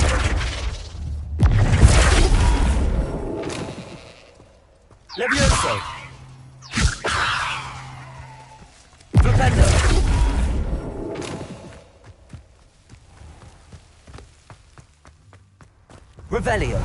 Levioso. Flipendo. Revelio.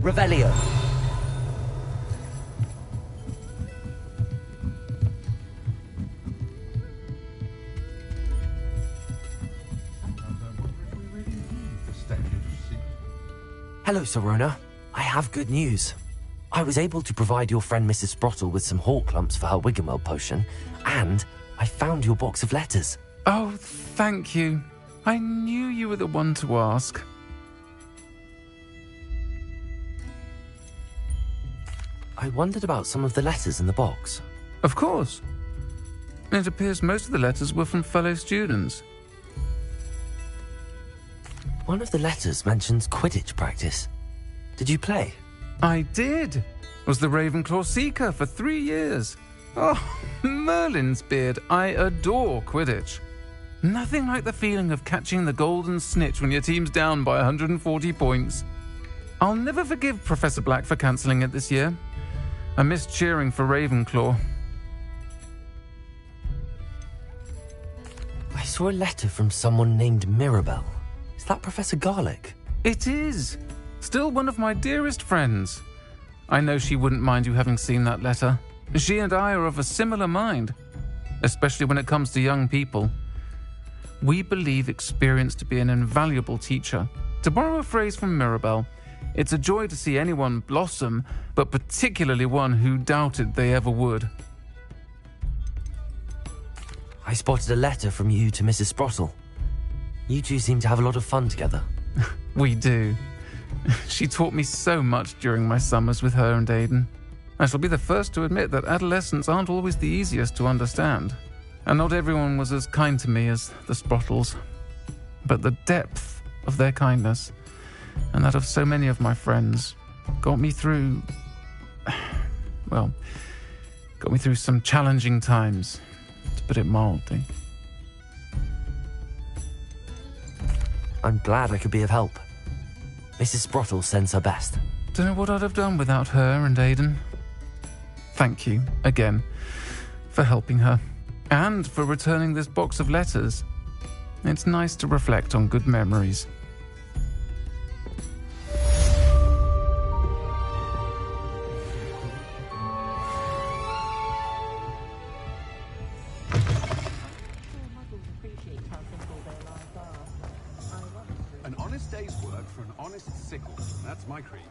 Revelio. Hello, Sirona. I have good news. I was able to provide your friend Mrs. Sprottle with some hawk clumps for her Wiggenweld potion, and I found your box of letters. Oh, thank you. I knew you were the one to ask. I wondered about some of the letters in the box. Of course. It appears most of the letters were from fellow students. One of the letters mentions Quidditch practice. Did you play? I did. Was the Ravenclaw Seeker for 3 years. Oh, Merlin's beard. I adore Quidditch. Nothing like the feeling of catching the golden snitch when your team's down by 140 points. I'll never forgive Professor Black for cancelling it this year. I missed cheering for Ravenclaw. I saw a letter from someone named Mirabelle. Is that Professor Garlick? It is. Still one of my dearest friends. I know she wouldn't mind you having seen that letter. She and I are of a similar mind, especially when it comes to young people. We believe experience to be an invaluable teacher. To borrow a phrase from Mirabelle, it's a joy to see anyone blossom, but particularly one who doubted they ever would. I spotted a letter from you to Mrs. Sprottle. You two seem to have a lot of fun together. We do. She taught me so much during my summers with her and Aidan. I shall be the first to admit that adolescents aren't always the easiest to understand, and not everyone was as kind to me as the Sprottles. But the depth of their kindness, and that of so many of my friends, got me through some challenging times, to put it mildly. I'm glad I could be of help. Mrs. Sprottle sends her best. Don't know what I'd have done without her and Aidan. Thank you, again, for helping her, and for returning this box of letters. It's nice to reflect on good memories. An honest day's work for an honest sickle. That's my creed.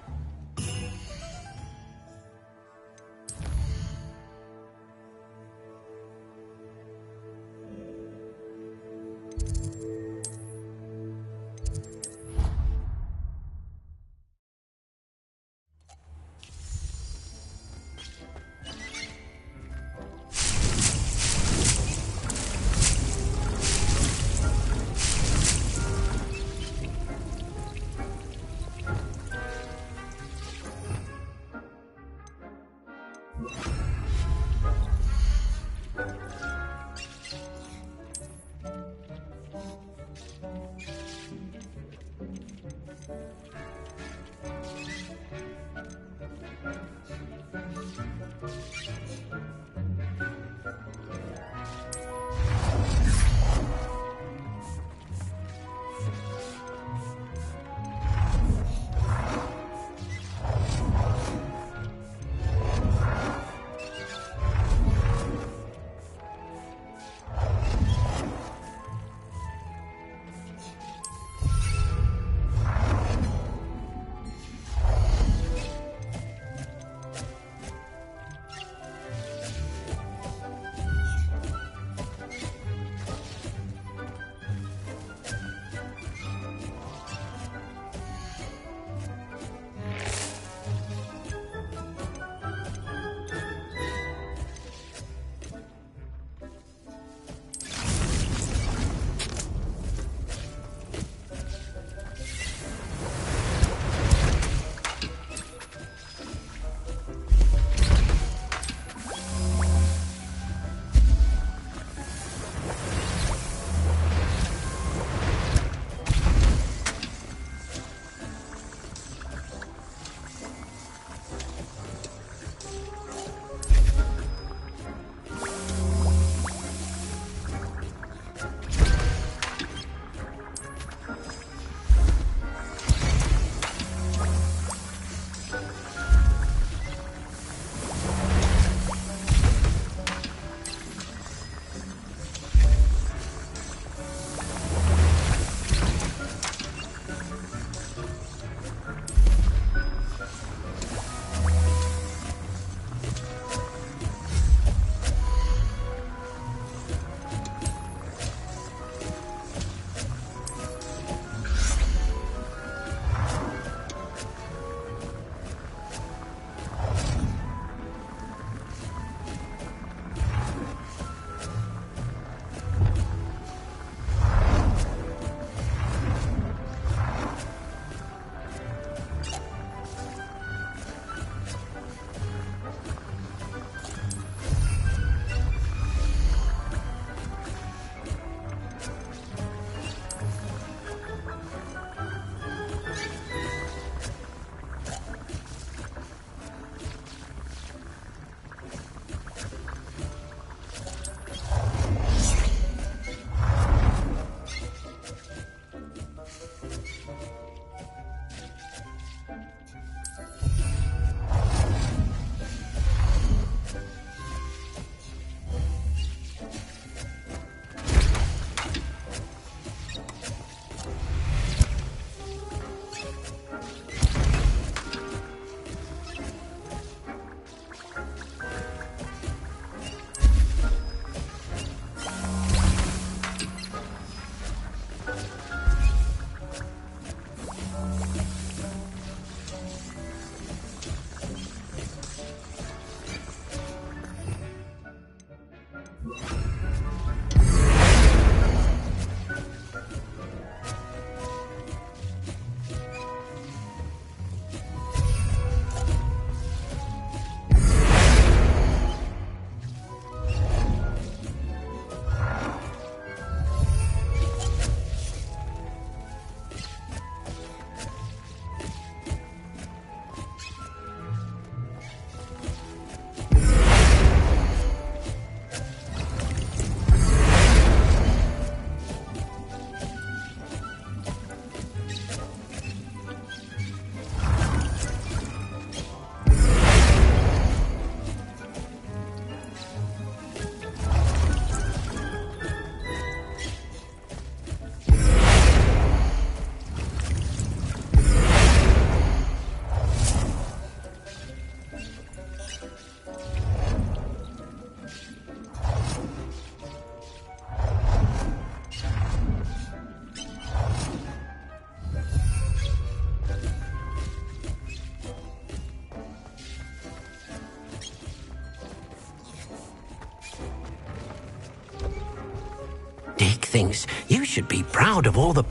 thinks you should be proud of all the...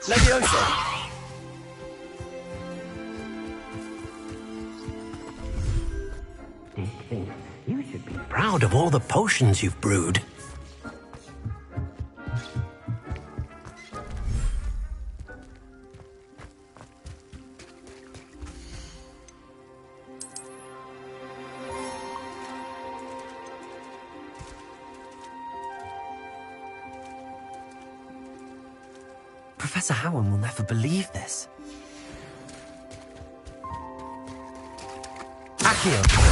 Leviosa! You should be proud of all the potions you've brewed. Professor Howard will never believe this. Accio!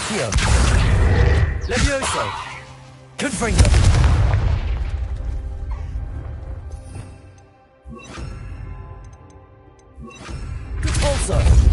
Accio. Levioso. Confringo. Pulsar.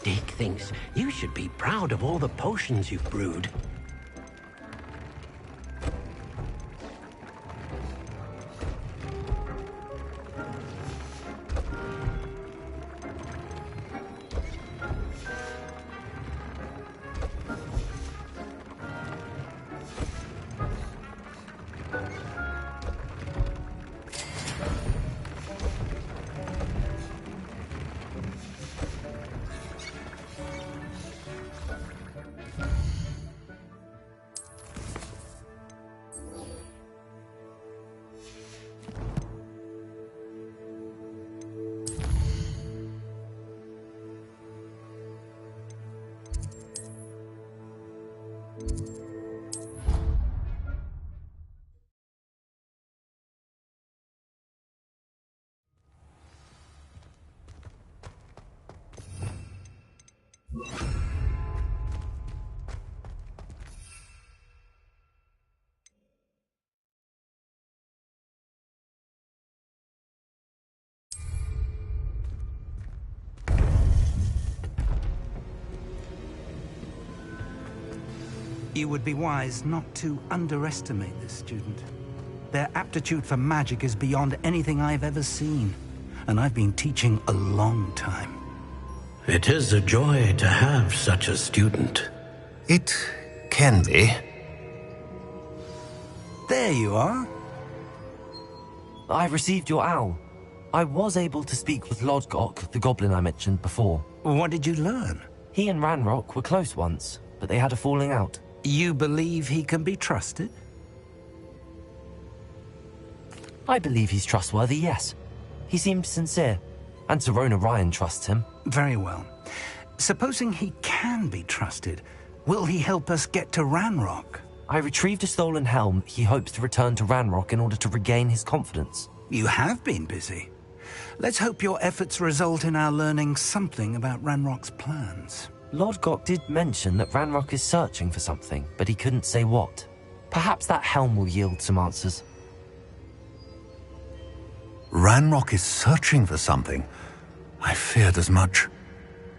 Dick thinks you should be proud of all the potions you've brewed. You would be wise not to underestimate this student. Their aptitude for magic is beyond anything I've ever seen, and I've been teaching a long time. It is a joy to have such a student. It can be. There you are. I received your owl. I was able to speak with Lodgok, the goblin I mentioned before. What did you learn? He and Ranrock were close once, but they had a falling out. You believe he can be trusted? I believe he's trustworthy, yes. He seemed sincere, and Sirona Ryan trusts him. Very well. Supposing he can be trusted, will he help us get to Ranrock? I retrieved a stolen helm. He hopes to return to Ranrock in order to regain his confidence. You have been busy. Let's hope your efforts result in our learning something about Ranrock's plans. Lodgok did mention that Ranrock is searching for something, but he couldn't say what. Perhaps that helm will yield some answers. Ranrock is searching for something. I feared as much.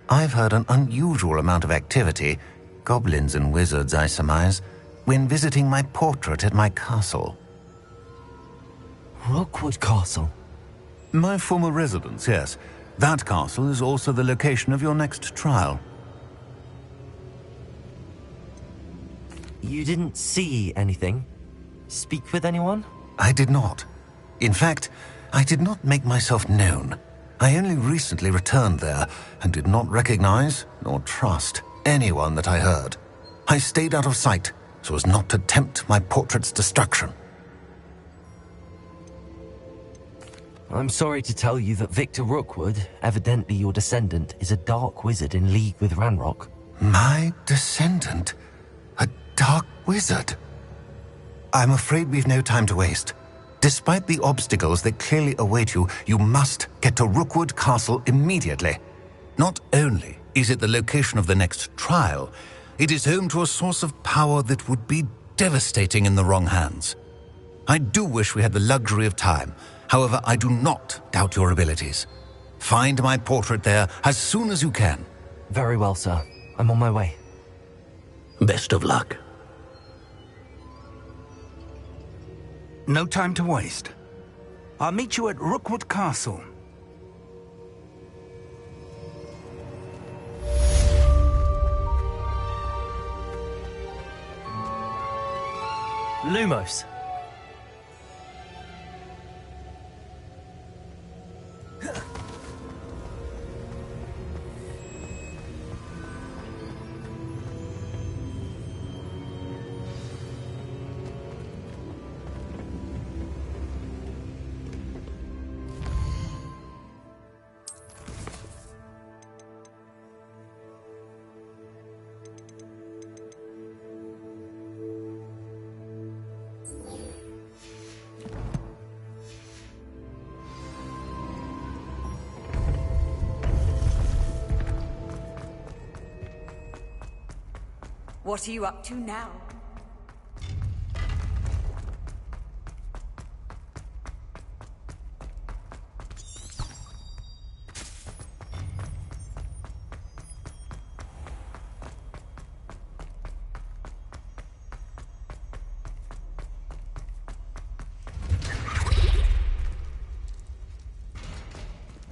I've heard an unusual amount of activity, goblins and wizards, I surmise, when visiting my portrait at my castle. Rookwood Castle? My former residence, yes. That castle is also the location of your next trial. You didn't see anything? Speak with anyone? I did not. In fact, I did not make myself known. I only recently returned there and did not recognize nor trust anyone that I heard. I stayed out of sight so as not to tempt my portrait's destruction. I'm sorry to tell you that Victor Rookwood, evidently your descendant, is a dark wizard in league with Ranrock. My descendant? A dark wizard? I'm afraid we've no time to waste. Despite the obstacles that clearly await you, you must get to Rookwood Castle immediately. Not only is it the location of the next trial, it is home to a source of power that would be devastating in the wrong hands. I do wish we had the luxury of time. However, I do not doubt your abilities. Find my portrait there as soon as you can. Very well, sir. I'm on my way. Best of luck. No time to waste. I'll meet you at Rookwood Castle. Lumos. What are you up to now?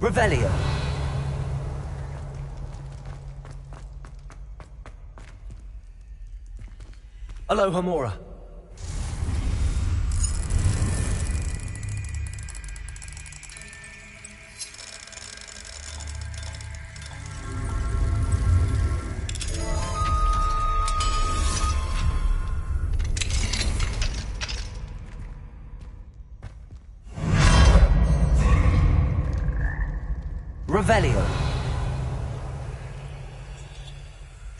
Revelio. Aloha Mora. Revelio.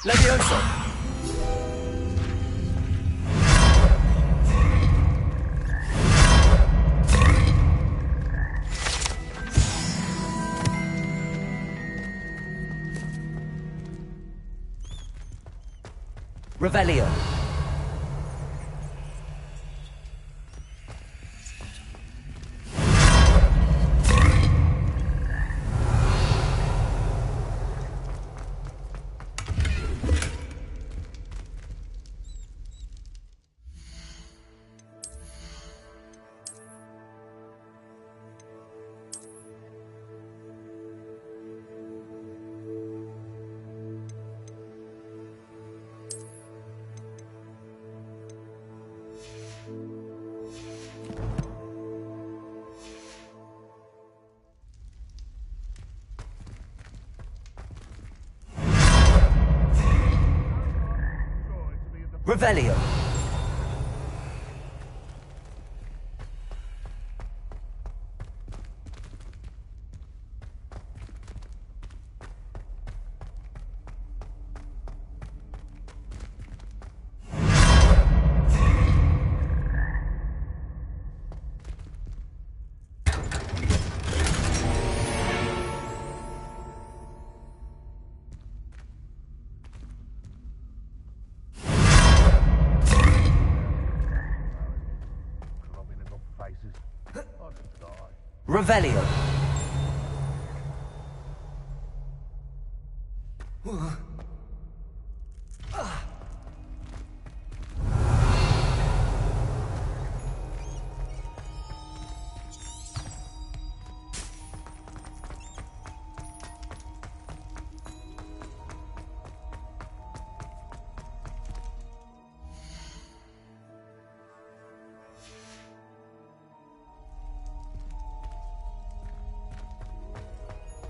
Levioso. Revelio. Revelio. Revelio.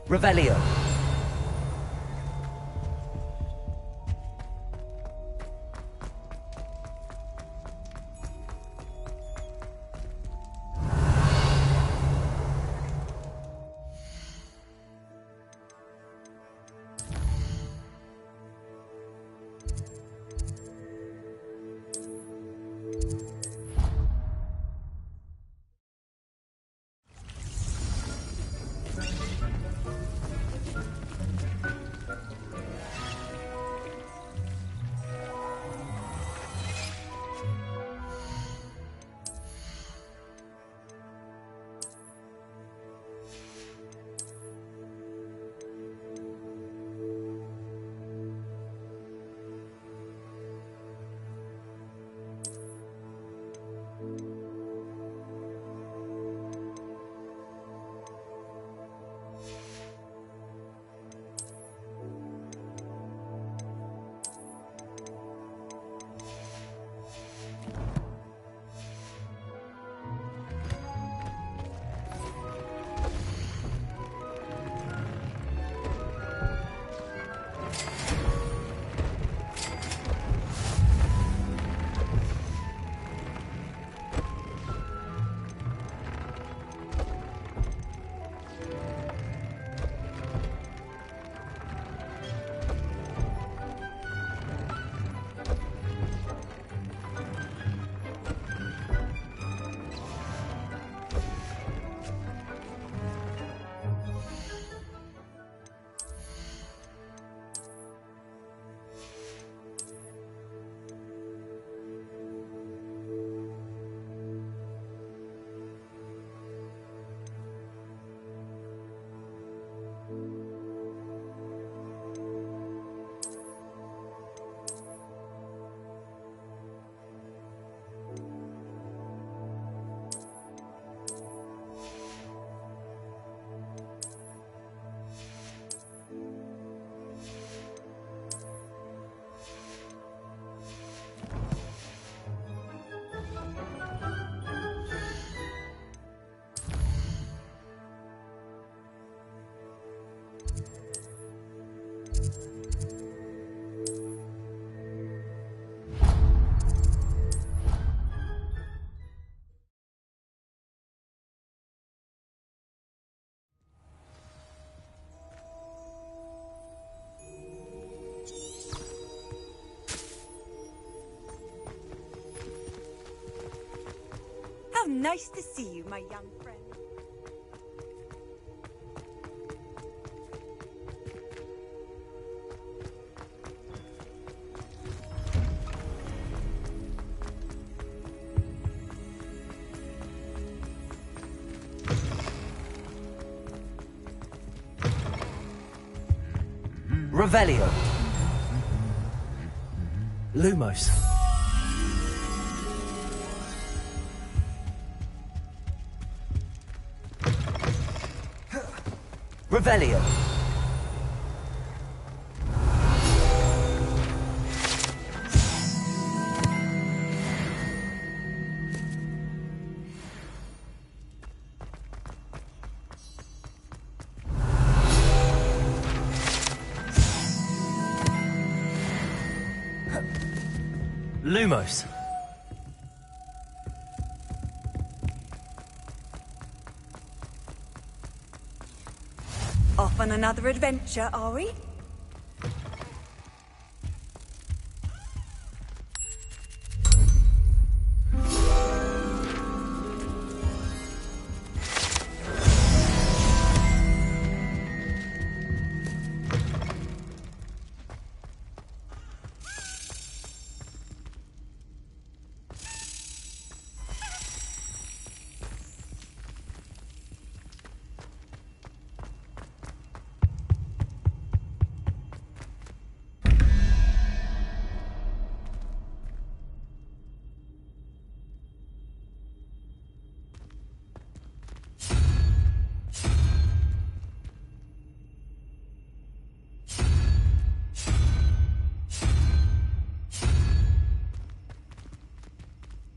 Revelio. Nice to see you, my young friend. Revelio. Lumos. Revelio. Lumos. Off on another adventure, are we?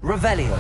Revelio.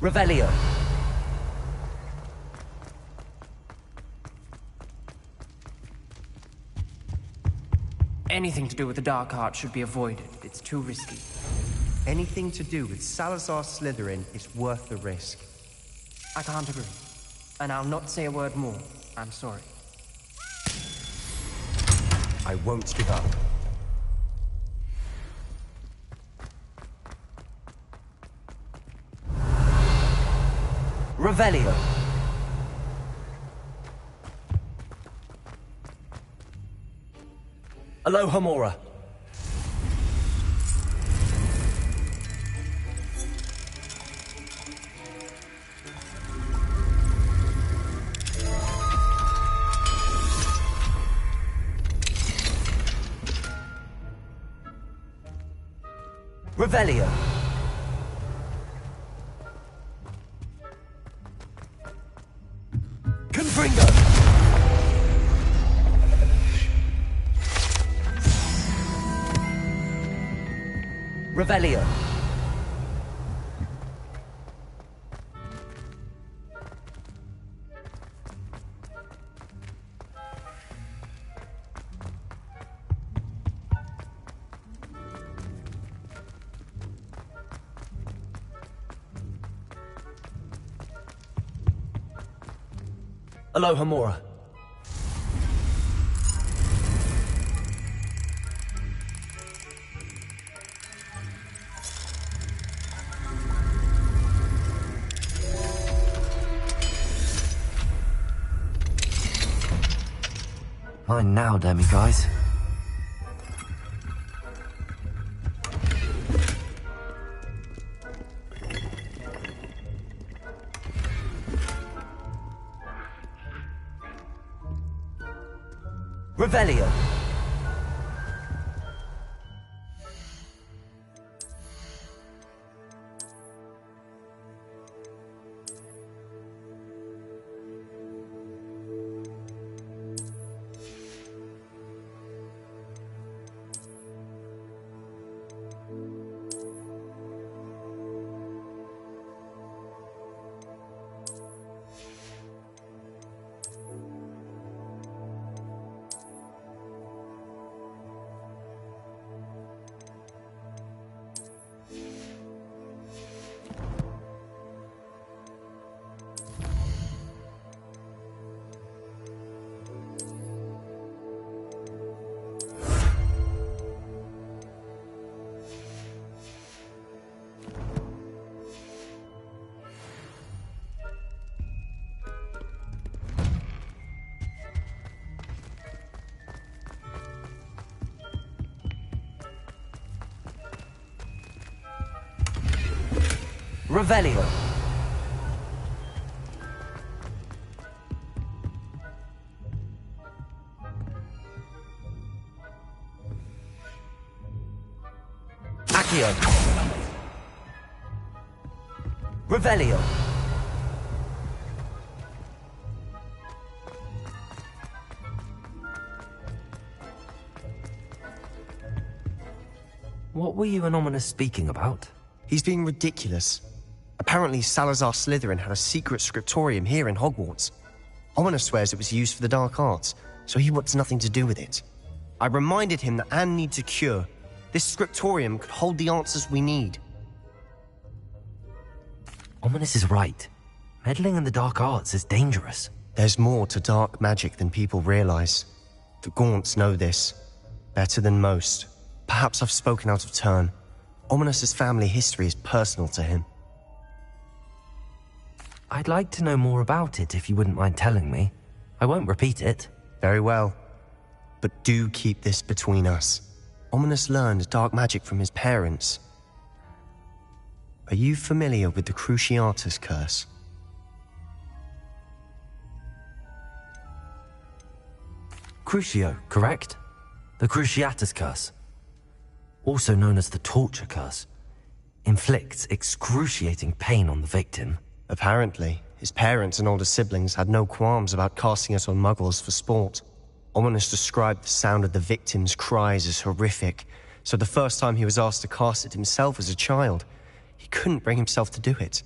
Revelio. Anything to do with the Dark Art should be avoided. It's too risky. Anything to do with Salazar Slytherin is worth the risk. I can't agree. And I'll not say a word more. I'm sorry. I won't give up. Revelio. Alohomora. Revelio. Confringo. Revelio. Alohomora. Mine now, Demi guys. Revelio. Revelio. Accio. Revelio. What were you and Ominous speaking about? He's being ridiculous. Apparently, Salazar Slytherin had a secret scriptorium here in Hogwarts. Ominous swears it was used for the dark arts, so he wants nothing to do with it. I reminded him that Anne needs a cure. This scriptorium could hold the answers we need. Ominous is right. Meddling in the dark arts is dangerous. There's more to dark magic than people realize. The Gaunts know this. Better than most. Perhaps I've spoken out of turn. Ominous's family history is personal to him. I'd like to know more about it if you wouldn't mind telling me. I won't repeat it. Very well. But do keep this between us. Ominous learned dark magic from his parents. Are you familiar with the Cruciatus curse? Crucio, correct? The Cruciatus curse. Also known as the torture curse. Inflicts excruciating pain on the victim. Apparently, his parents and older siblings had no qualms about casting it on muggles for sport. Ominous described the sound of the victim's cries as horrific, so the first time he was asked to cast it himself as a child, he couldn't bring himself to do it.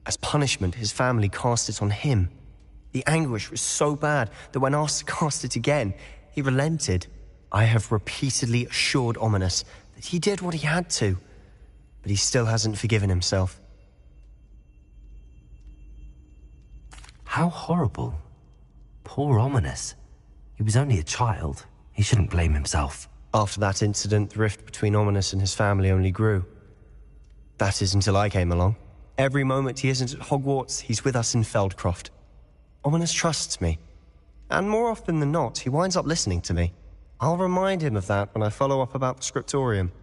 As punishment, his family cast it on him. The anguish was so bad that when asked to cast it again, he relented. I have repeatedly assured Ominous that he did what he had to, but he still hasn't forgiven himself. How horrible. Poor Ominous. He was only a child. He shouldn't blame himself. After that incident, the rift between Ominous and his family only grew. That is until I came along. Every moment he isn't at Hogwarts, he's with us in Feldcroft. Ominous trusts me. And more often than not, he winds up listening to me. I'll remind him of that when I follow up about the scriptorium.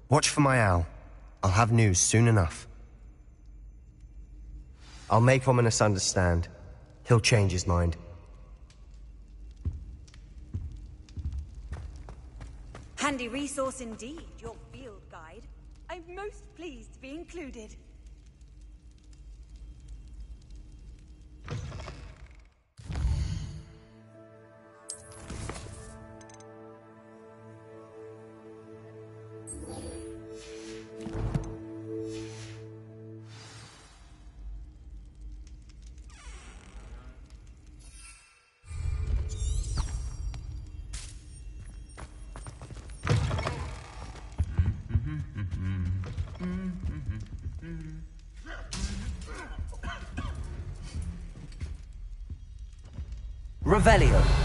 Watch for my owl. I'll have news soon enough. I'll make Ominous understand. He'll change his mind. Handy resource indeed, your field guide. I'm most pleased to be included. Revelio.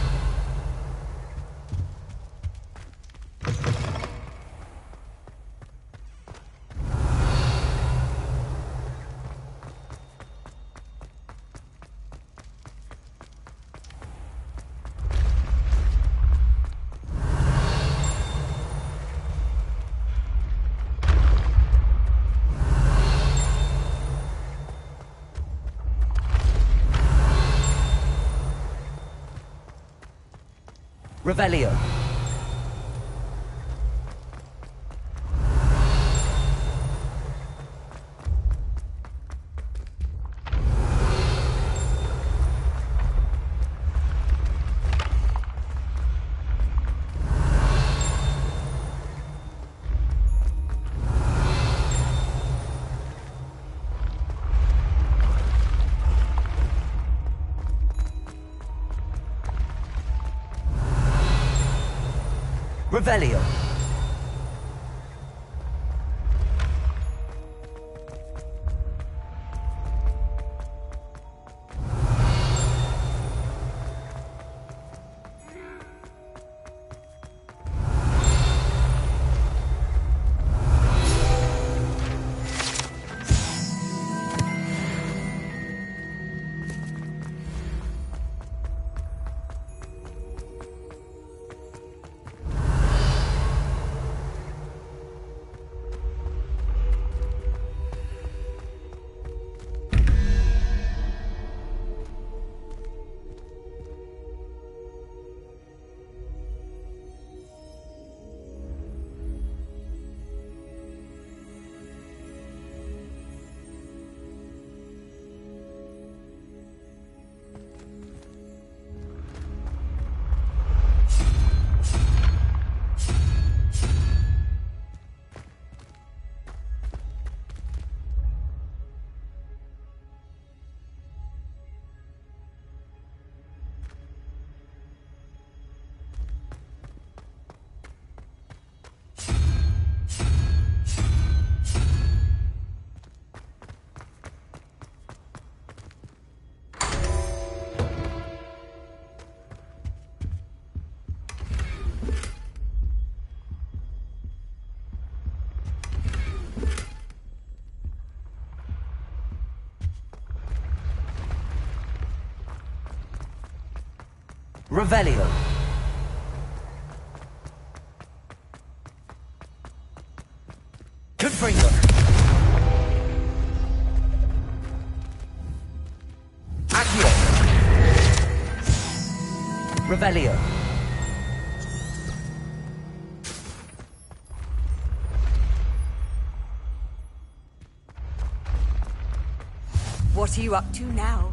Revelio. Revelio. Revelio. Confringo. Accio. Revelio. What are you up to now?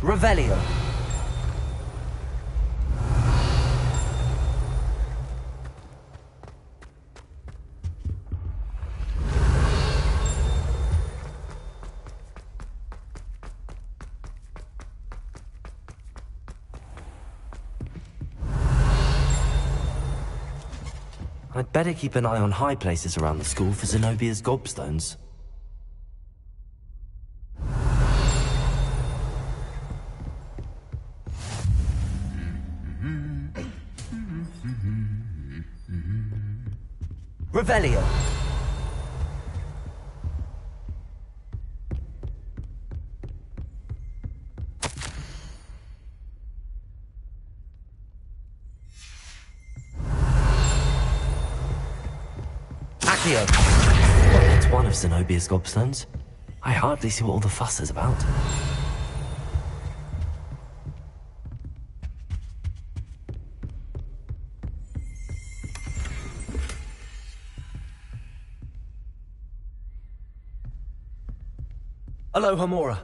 Revelio. I'd better keep an eye on high places around the school for Zenobia's gobstones. Revelio. Accio. Well, it's one of Zenobia's gobstones. I hardly see what all the fuss is about. Hello, Hamura.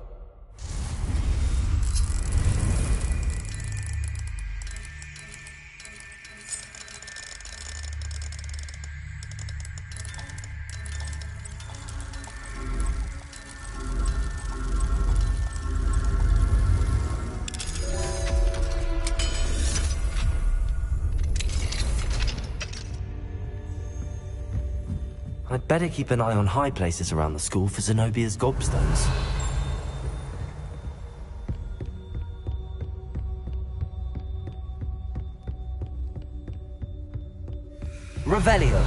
I'd better keep an eye on high places around the school for Zenobia's gobstones. Revelio.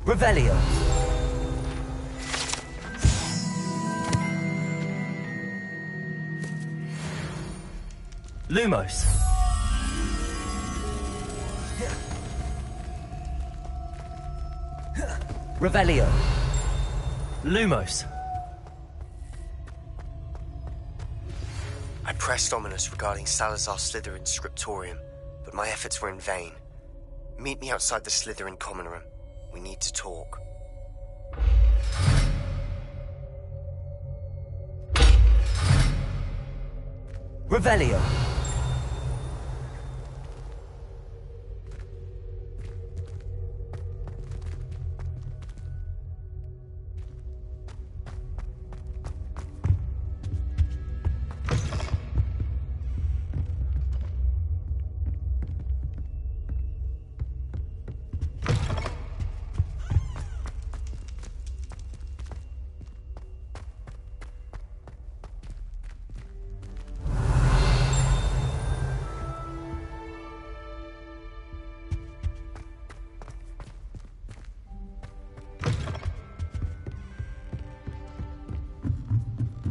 Revelio. Lumos. Revelio. Lumos. I pressed Ominous regarding Salazar Slytherin's scriptorium, but my efforts were in vain. Meet me outside the Slytherin common room. We need to talk. Revelio.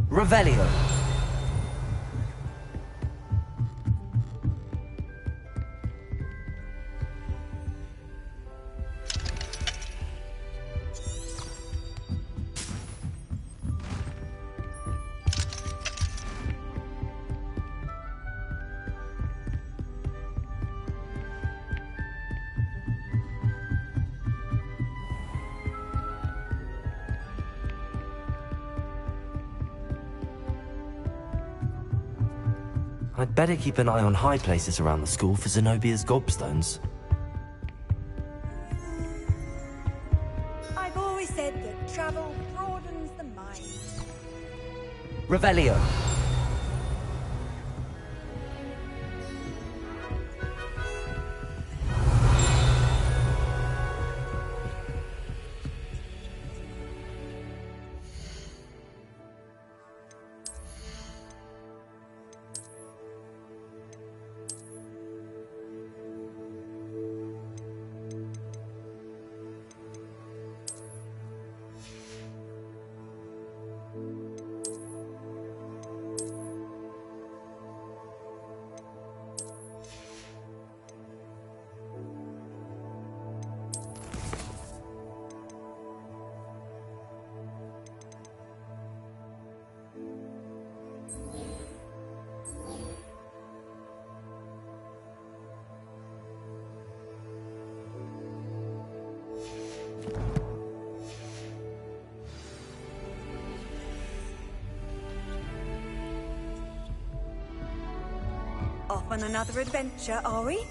Revelio. I'd better keep an eye on high places around the school for Zenobia's gobstones. I've always said that travel broadens the mind. Revelio. Off on another adventure, are we?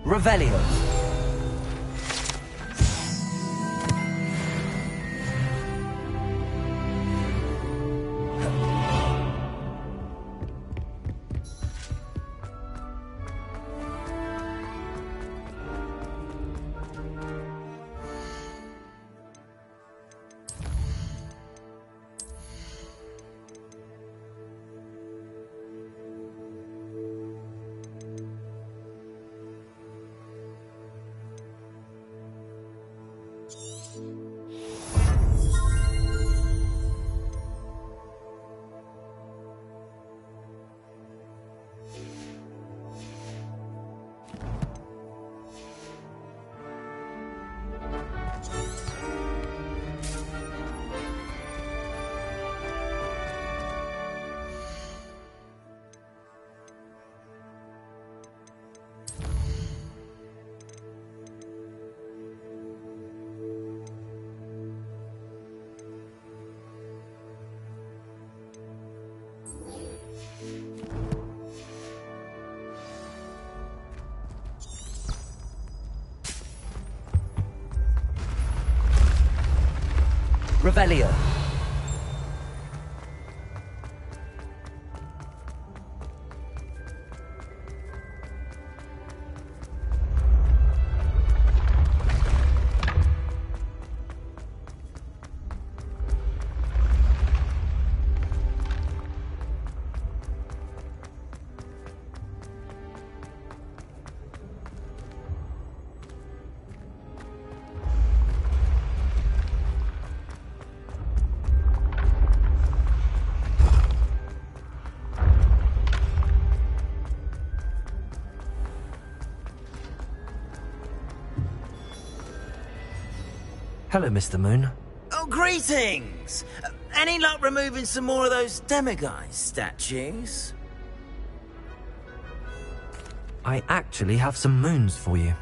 Revelio. Revelio. Hello, Mr. Moon. Oh, greetings! Any luck removing some more of those demiguise statues? I actually have some moons for you.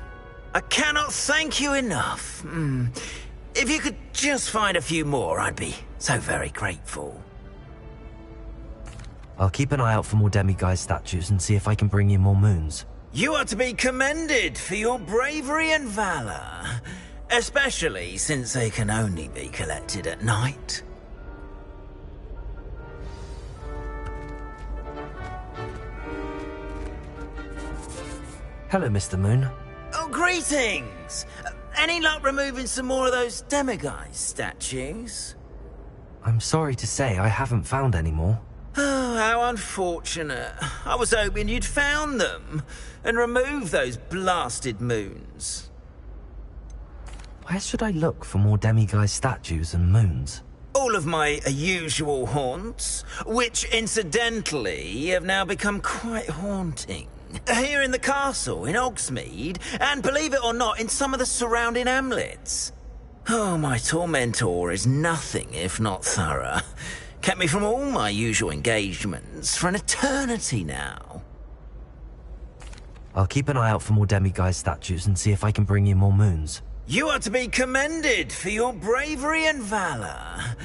I cannot thank you enough. If you could just find a few more, I'd be so very grateful. I'll keep an eye out for more demiguise statues and see if I can bring you more moons. You are to be commended for your bravery and valor, especially since they can only be collected at night. Hello, Mr. Moon. Oh, greetings! Any luck removing some more of those demiguise statues? I'm sorry to say I haven't found any more. Oh, how unfortunate. I was hoping you'd found them and removed those blasted moons. Where should I look for more demiguise statues and moons? All of my usual haunts, which incidentally have now become quite haunting. Here in the castle, in Hogsmeade, and believe it or not, in some of the surrounding hamlets. Oh, my tormentor is nothing if not thorough. Kept me from all my usual engagements for an eternity now. I'll keep an eye out for more demiguise statues and see if I can bring you more moons. You are to be commended for your bravery and valor,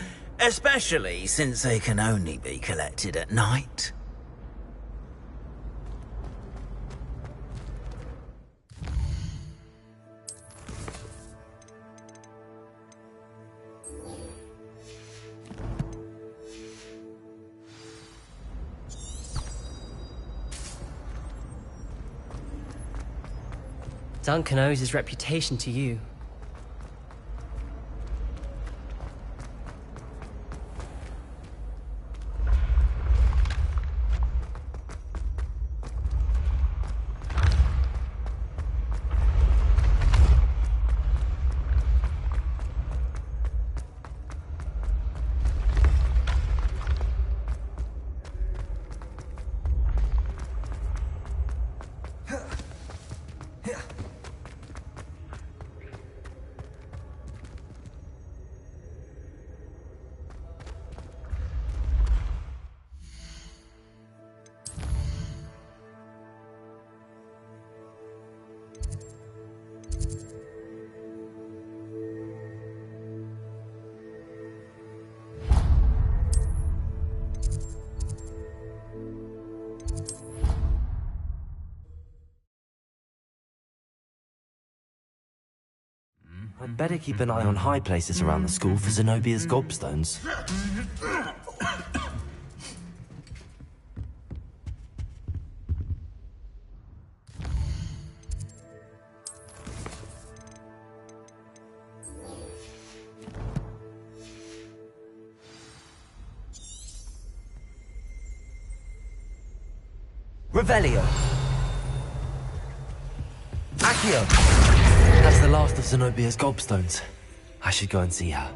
especially since they can only be collected at night. Duncan owes his reputation to you. I'd better keep an eye on high places around the school for Zenobia's gobstones. Revelio! Accio! That's the last of Zenobia's gobstones. I should go and see her.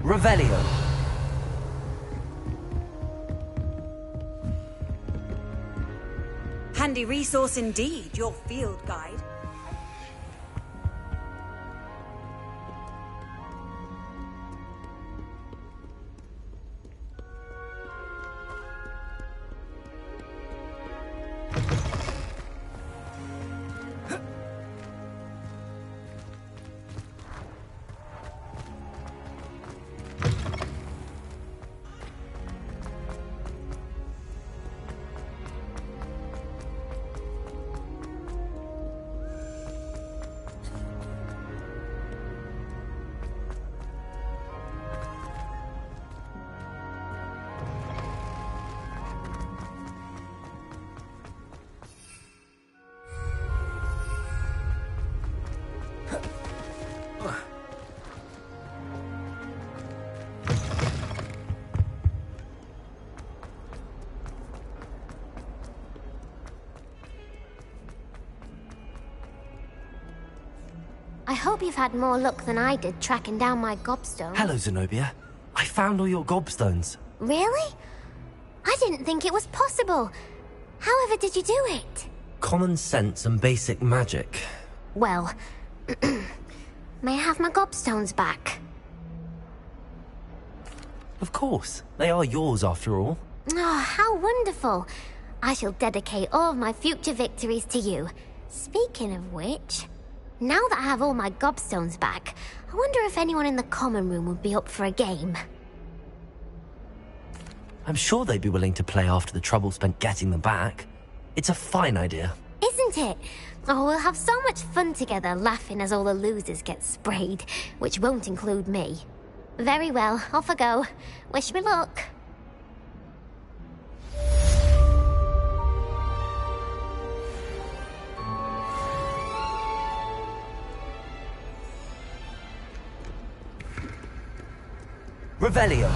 Revelio. Handy resource indeed, your field guide. hope you've had more luck than I did tracking down my gobstone. Hello, Zenobia. I found all your gobstones. Really? I didn't think it was possible. However did you do it? Common sense and basic magic. Well, may I have my gobstones back? Of course. They are yours after all. Oh, how wonderful. I shall dedicate all of my future victories to you. Speaking of which, now that I have all my gobstones back, I wonder if anyone in the common room would be up for a game. I'm sure they'd be willing to play after the trouble spent getting them back. It's a fine idea. Isn't it? Oh, we'll have so much fun together laughing as all the losers get sprayed, which won't include me. Very well, off I go. Wish me luck. Revelio.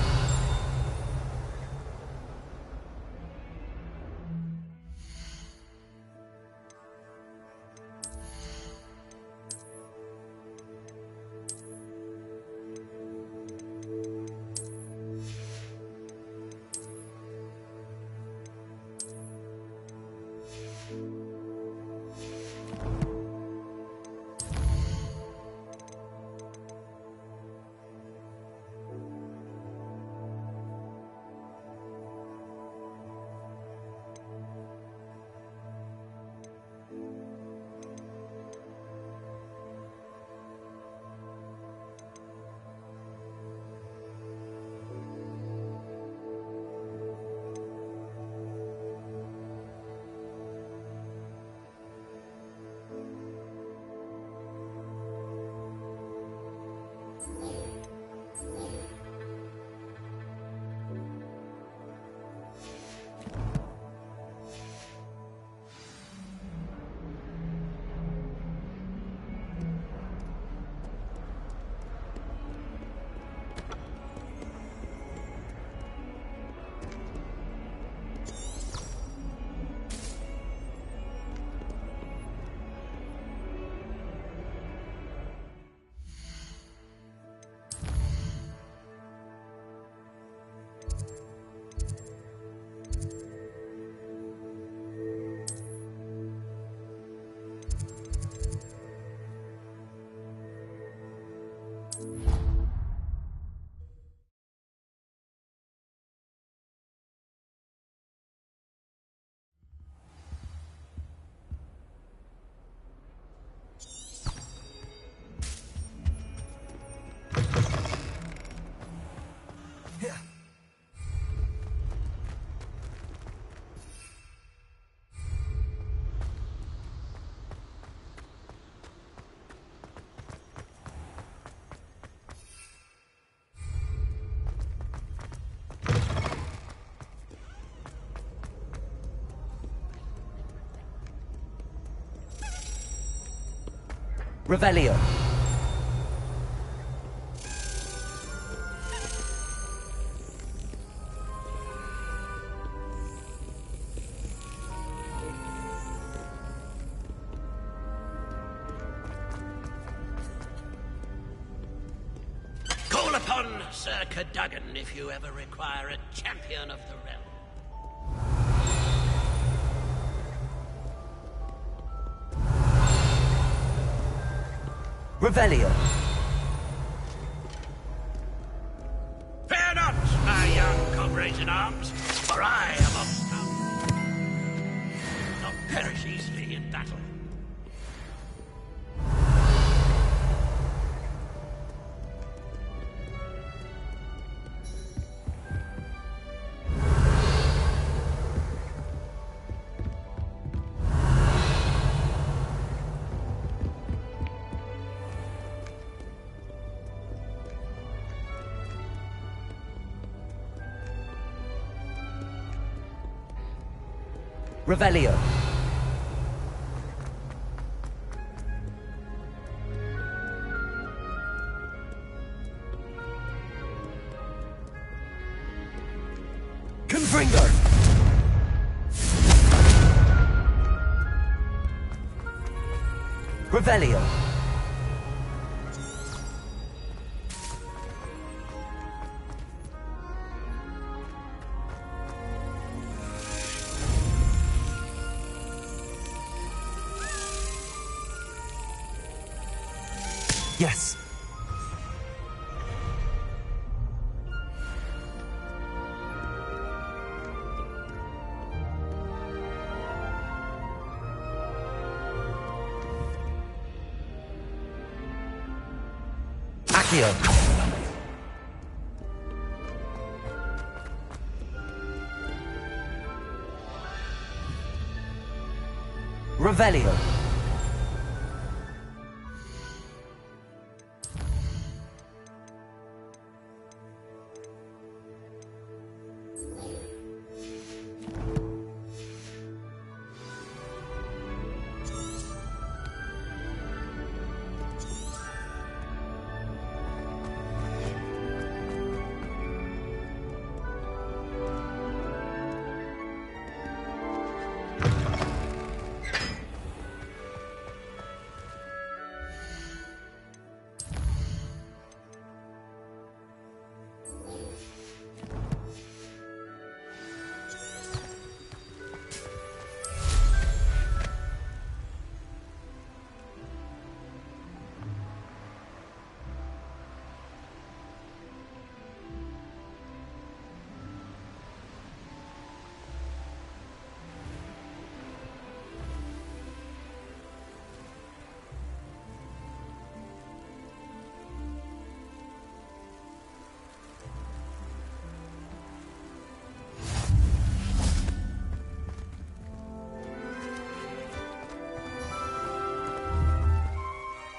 Revelio. Call upon Sir Cadogan if you ever require a champion of the realm. Revelio. Fear not, my young comrades in arms, for I am of stout. Not perish easily in battle. Revelio. Confringo. Revelio. Yes. Accio. Revelio.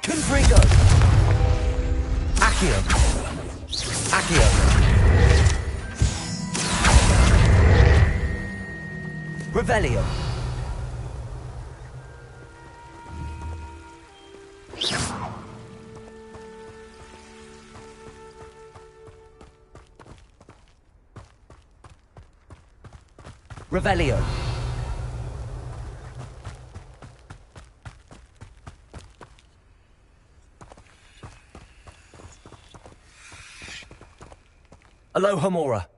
Confringo. Accio. Accio. Revelio. Revelio. Aloha Mora.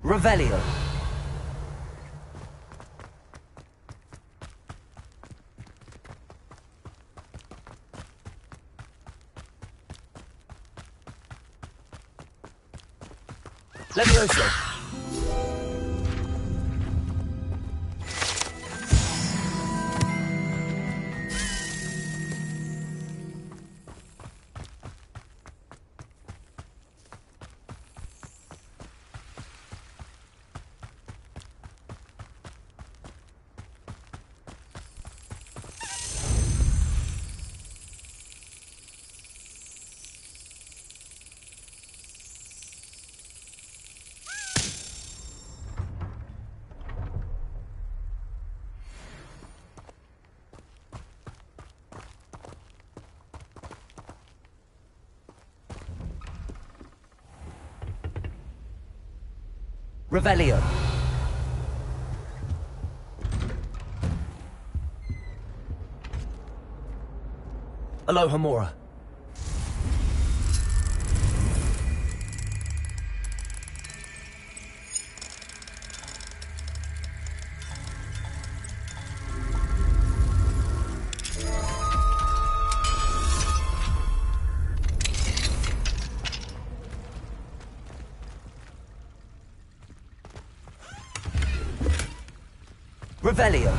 Revelio. Levioso. Revelio. Aloha Mora. Revelio.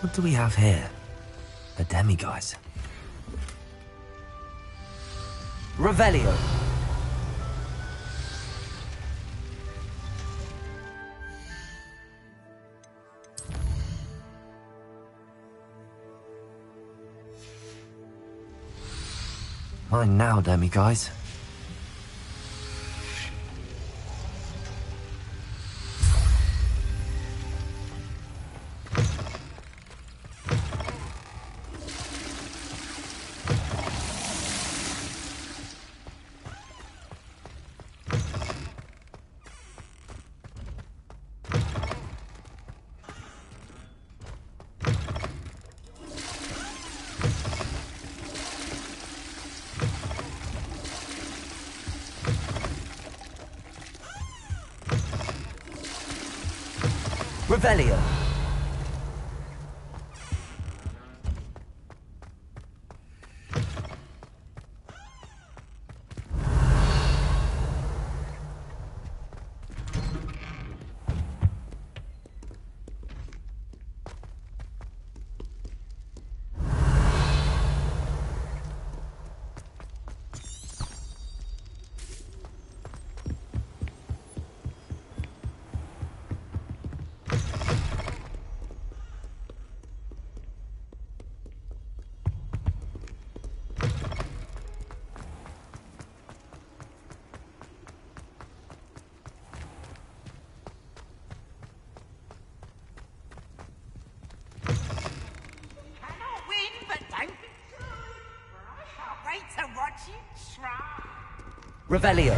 What do we have here? The demiguise. Revelio. Mine now, demiguise. Revelio. Revelio.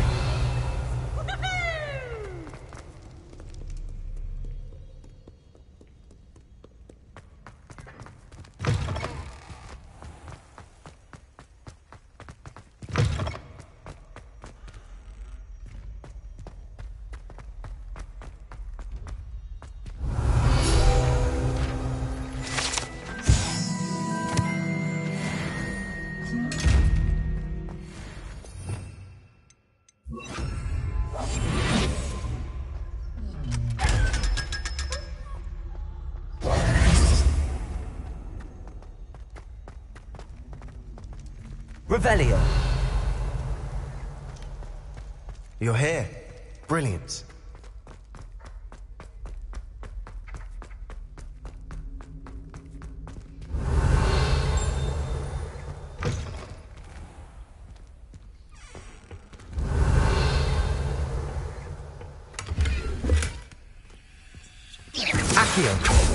Revelio. You're here. Brilliant. Accio.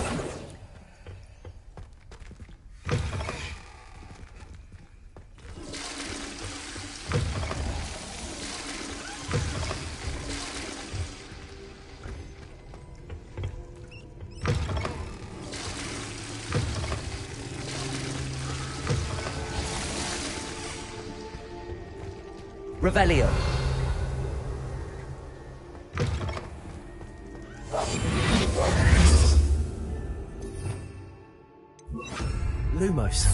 Revelio. Lumos.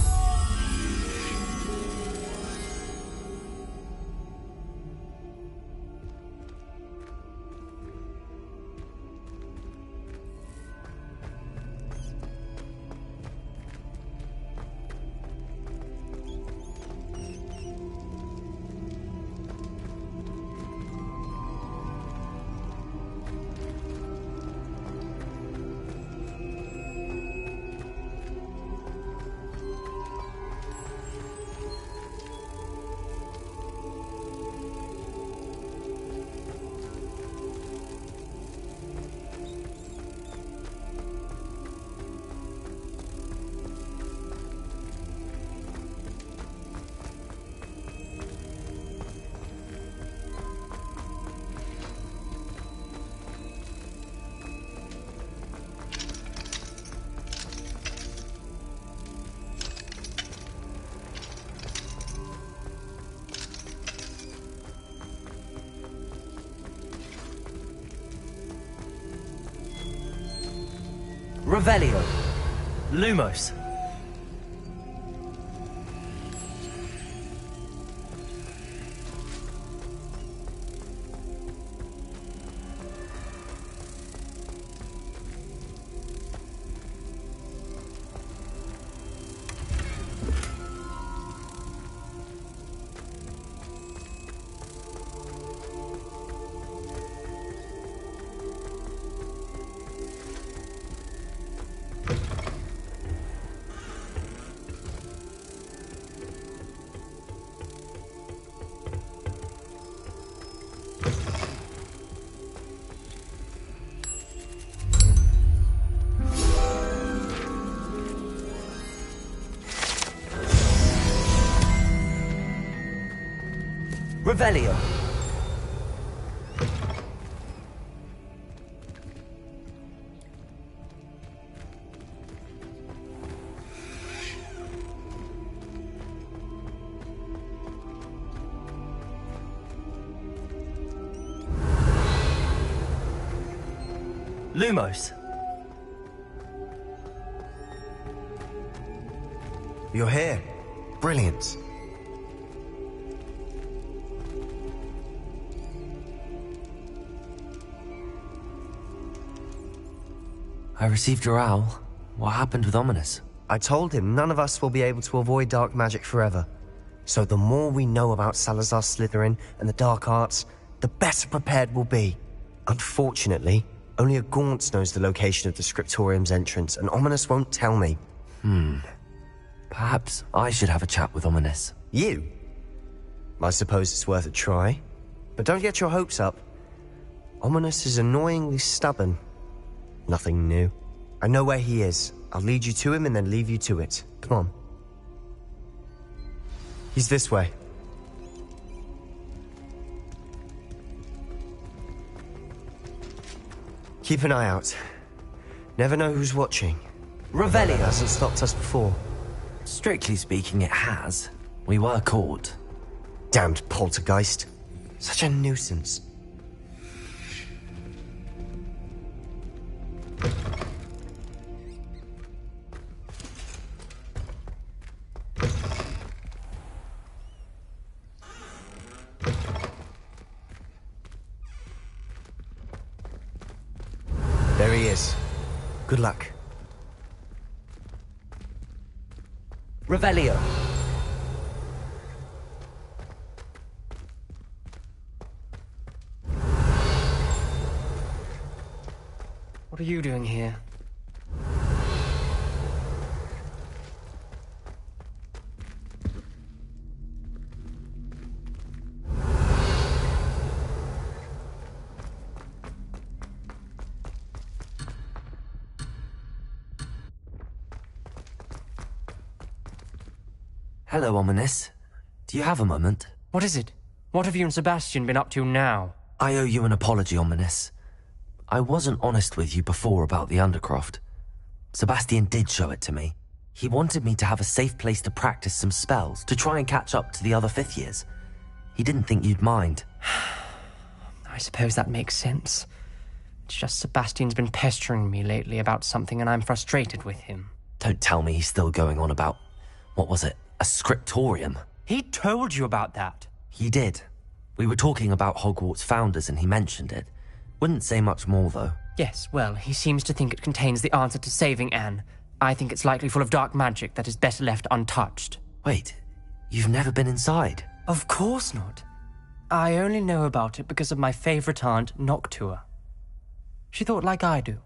Revelio. Lumos. Revelio. Lumos. You're here. Brilliant. I received your owl. What happened with Ominous? I told him none of us will be able to avoid dark magic forever. So the more we know about Salazar Slytherin and the dark arts, the better prepared we'll be. Unfortunately, only a Gaunt knows the location of the Scriptorium's entrance, and Ominous won't tell me. Perhaps I should have a chat with Ominous. You? I suppose it's worth a try. But don't get your hopes up. Ominous is annoyingly stubborn. Nothing new. I know where he is. I'll lead you to him and then leave you to it. Come on. He's this way. Keep an eye out. Never know who's watching. Revelio hasn't stopped us before. Strictly speaking, it has. We were caught. Damned poltergeist. Such a nuisance. There he is. Good luck. Revelio. What are you doing here? Hello, Ominous. Do you have a moment? What is it? What have you and Sebastian been up to now? I owe you an apology, Ominous. I wasn't honest with you before about the Undercroft. Sebastian did show it to me. He wanted me to have a safe place to practice some spells, to try and catch up to the other fifth years. He didn't think you'd mind. I suppose that makes sense. It's just Sebastian's been pestering me lately about something and I'm frustrated with him. Don't tell me he's still going on about... what was it? A scriptorium? He told you about that? He did. We were talking about Hogwarts founders and he mentioned it. Wouldn't say much more, though. Yes, well, he seems to think it contains the answer to saving Anne. I think it's likely full of dark magic that is better left untouched. Wait, you've never been inside? Of course not. I only know about it because of my favourite aunt, Noctua. She thought like I do.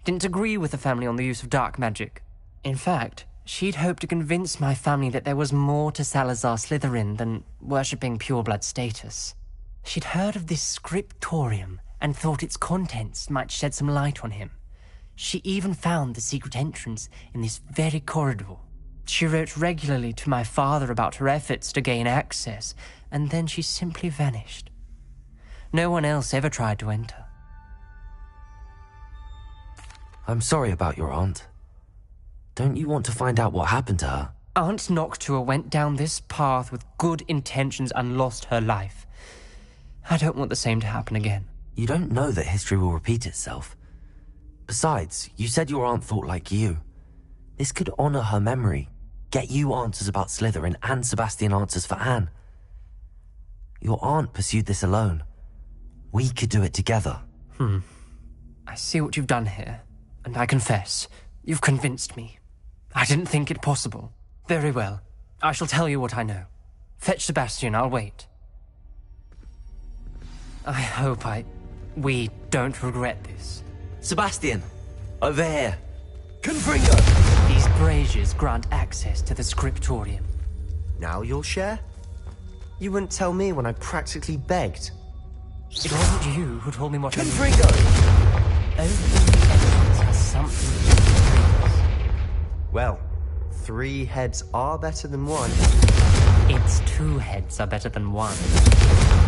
Didn't agree with the family on the use of dark magic. In fact, she'd hoped to convince my family that there was more to Salazar Slytherin than worshipping pureblood status. She'd heard of this scriptorium and thought its contents might shed some light on him. She even found the secret entrance in this very corridor. She wrote regularly to my father about her efforts to gain access, and then she simply vanished. No one else ever tried to enter. I'm sorry about your aunt. Don't you want to find out what happened to her? Aunt Noctua went down this path with good intentions and lost her life. I don't want the same to happen again. You don't know that history will repeat itself. Besides, you said your aunt thought like you. This could honor her memory, get you answers about Slytherin and Sebastian answers for Anne. Your aunt pursued this alone. We could do it together. I see what you've done here, and I confess, you've convinced me. I didn't think it possible. Very well. I shall tell you what I know. Fetch Sebastian, I'll wait. I hope we don't regret this. Sebastian! Over here! Confringo! These braziers grant access to the scriptorium. Now you'll share? You wouldn't tell me when I practically begged. It wasn't you who told me what Confringo! Only evidence has something to do with this. Well, 3 heads are better than 1. It's 2 heads are better than 1.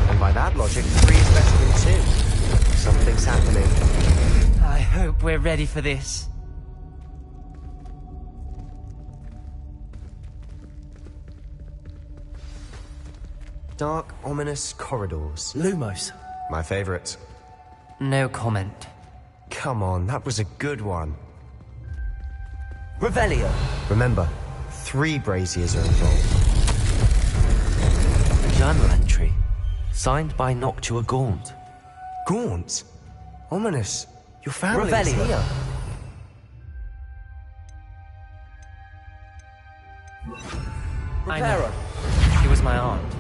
And by that logic, 3 is better than 2. Something's happening. I hope we're ready for this. Dark, ominous corridors. Lumos. My favorite. No comment. Come on, that was a good one. Revelio. Remember, 3 braziers are involved. A journal entry. Signed by Noctua Gaunt. Gaunt? Ominous. Your family is Revelio. here. I know. She was my aunt.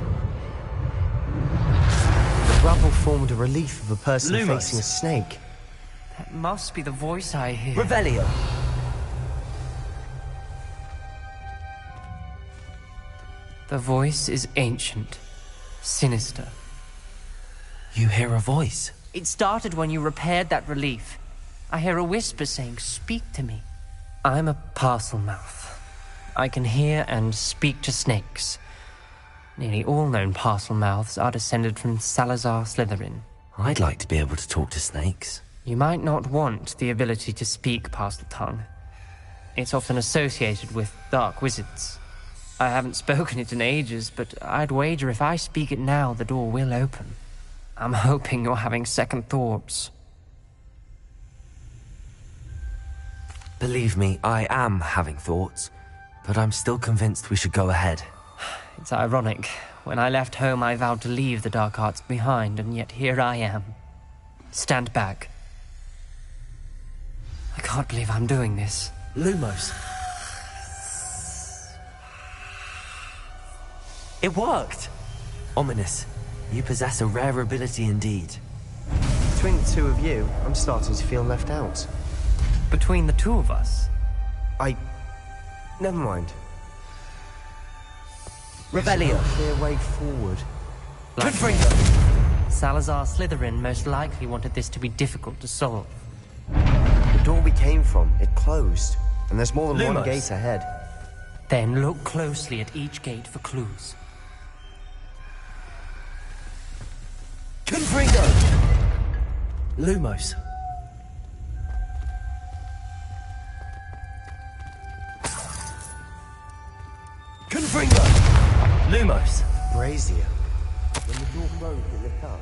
The rubble formed a relief of a person Lumos. facing a snake. That must be the voice I hear. Revelio. The voice is ancient, sinister. You hear a voice. It started when you repaired that relief. I hear a whisper saying, "Speak to me." I'm a parcel mouth. I can hear and speak to snakes. Nearly all known parcel mouths are descended from Salazar Slytherin. I'd like to be able to talk to snakes. You might not want the ability to speak parcel tongue. It's often associated with dark wizards. I haven't spoken it in ages, but I'd wager if I speak it now, the door will open. I'm hoping you're having second thoughts. Believe me, I am having thoughts, but I'm still convinced we should go ahead. It's ironic. When I left home, I vowed to leave the dark arts behind, and yet here I am. Stand back. I can't believe I'm doing this. Lumos. It worked! Ominous. You possess a rare ability indeed. Between the 2 of you, I'm starting to feel left out. Between the 2 of us? Never mind. Revelio. Clear way forward. Confringo. Salazar Slytherin most likely wanted this to be difficult to solve. The door we came from, it closed. And there's more than Lumos. one gate ahead. Then look closely at each gate for clues. Confringo. Lumos. Confringo. Lumos. Brazier. When the door closed, it lit up.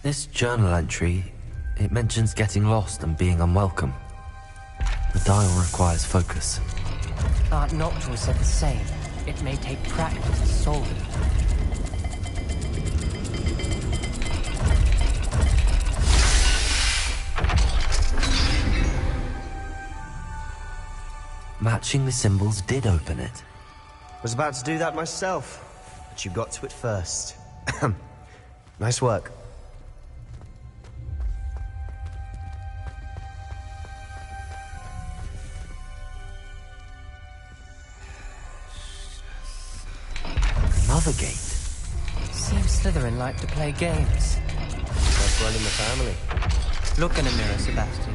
This journal entry, it mentions getting lost and being unwelcome. The dial requires focus. Aunt Noctua said the same. It may take practice to solve it. Matching the symbols did open it. Was about to do that myself, but you got to it first. Nice work. Another gate. Seems Slytherin like to play games. That's one in the family. Look in a mirror, Sebastian.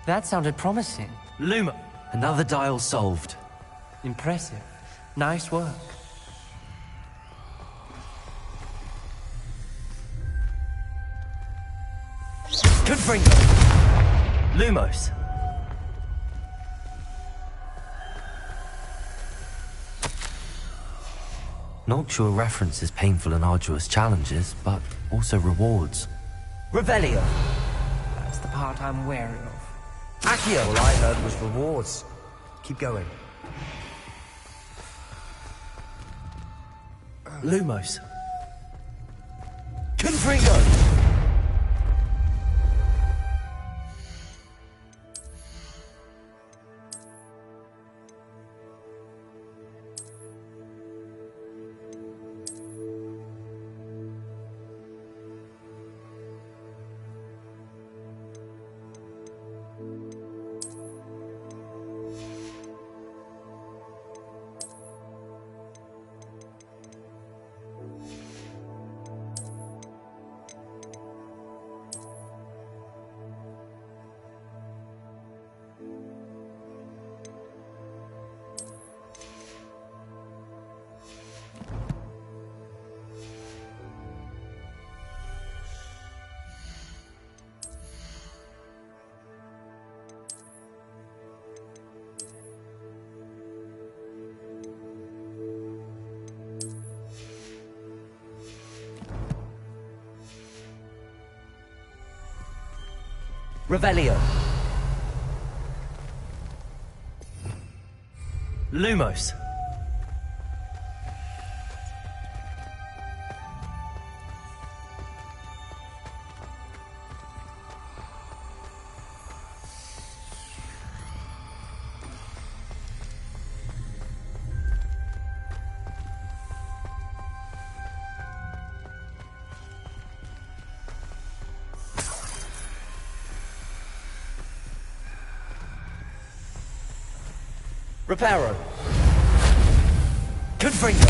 That sounded promising. Luma. Another dial solved. Impressive. Nice work. Confringo. Lumos. Noctua references painful and arduous challenges, but also rewards. Revelio. That's the part I'm wary of. Accio. All I heard was rewards. Keep going. Lumos. Confringo. Revelio. Lumos. Reparo. Confringo.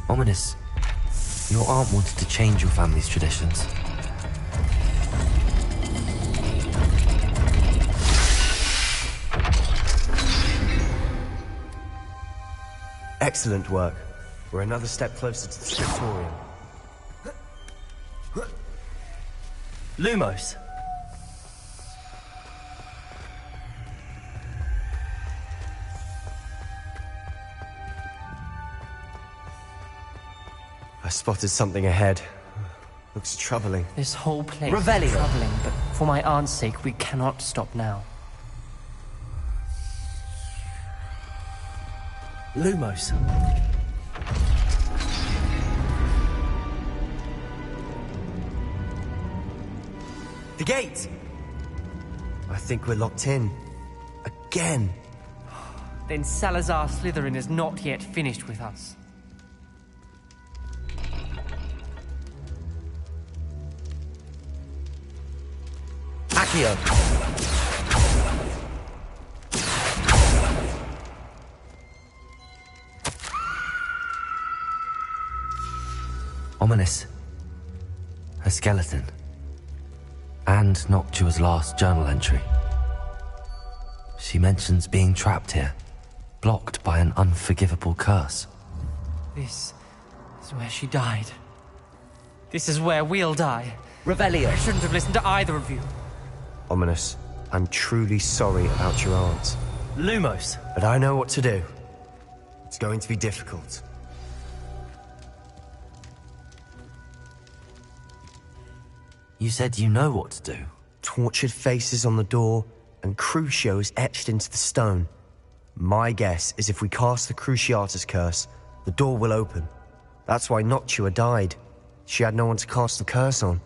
Ominous. Your aunt wanted to change your family's traditions. Excellent work. We're another step closer to the scriptorium. Lumos. I spotted something ahead. Looks troubling. This whole place Revelio. is troubling, but for my aunt's sake, we cannot stop now. Lumos. The gate! I think we're locked in. Again. Then Salazar Slytherin is not yet finished with us. Accio. Ominous. A skeleton. And Noctua's last journal entry. She mentions being trapped here, blocked by an unforgivable curse. This is where she died. This is where we'll die. Revelio. I shouldn't have listened to either of you. Ominous, I'm truly sorry about your aunt. Lumos. But I know what to do. It's going to be difficult. You said you know what to do. Tortured faces on the door, and Crucios etched into the stone. My guess is if we cast the Cruciatus curse, the door will open. That's why Noctua died. She had no one to cast the curse on.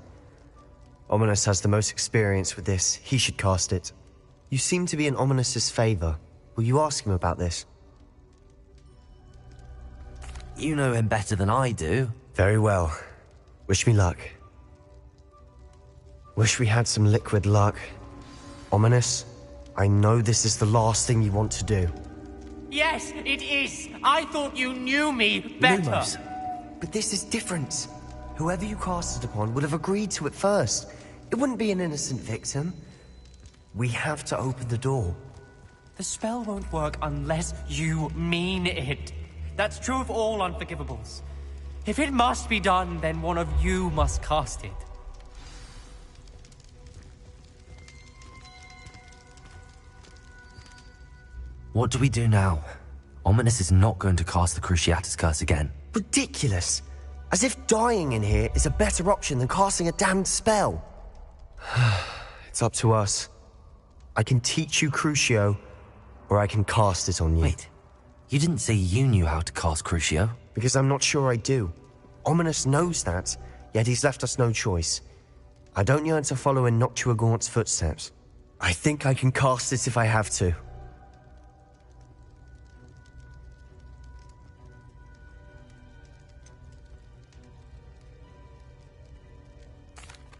Ominous has the most experience with this. He should cast it. You seem to be in Ominous's favor. Will you ask him about this? You know him better than I do. Very well. Wish me luck. Wish we had some liquid luck. Ominous, I know this is the last thing you want to do. Yes, it is. I thought you knew me better. Lumos. But this is different. Whoever you cast it upon would have agreed to it first. It wouldn't be an innocent victim. We have to open the door. The spell won't work unless you mean it. That's true of all unforgivables. If it must be done, then one of you must cast it. What do we do now? Ominous is not going to cast the Cruciatus curse again. Ridiculous. As if dying in here is a better option than casting a damned spell. It's up to us. I can teach you Crucio, or I can cast it on you. Wait, you didn't say you knew how to cast Crucio? Because I'm not sure I do. Ominous knows that, yet he's left us no choice. I don't yearn to follow in Noctua Gaunt's footsteps. I think I can cast it if I have to.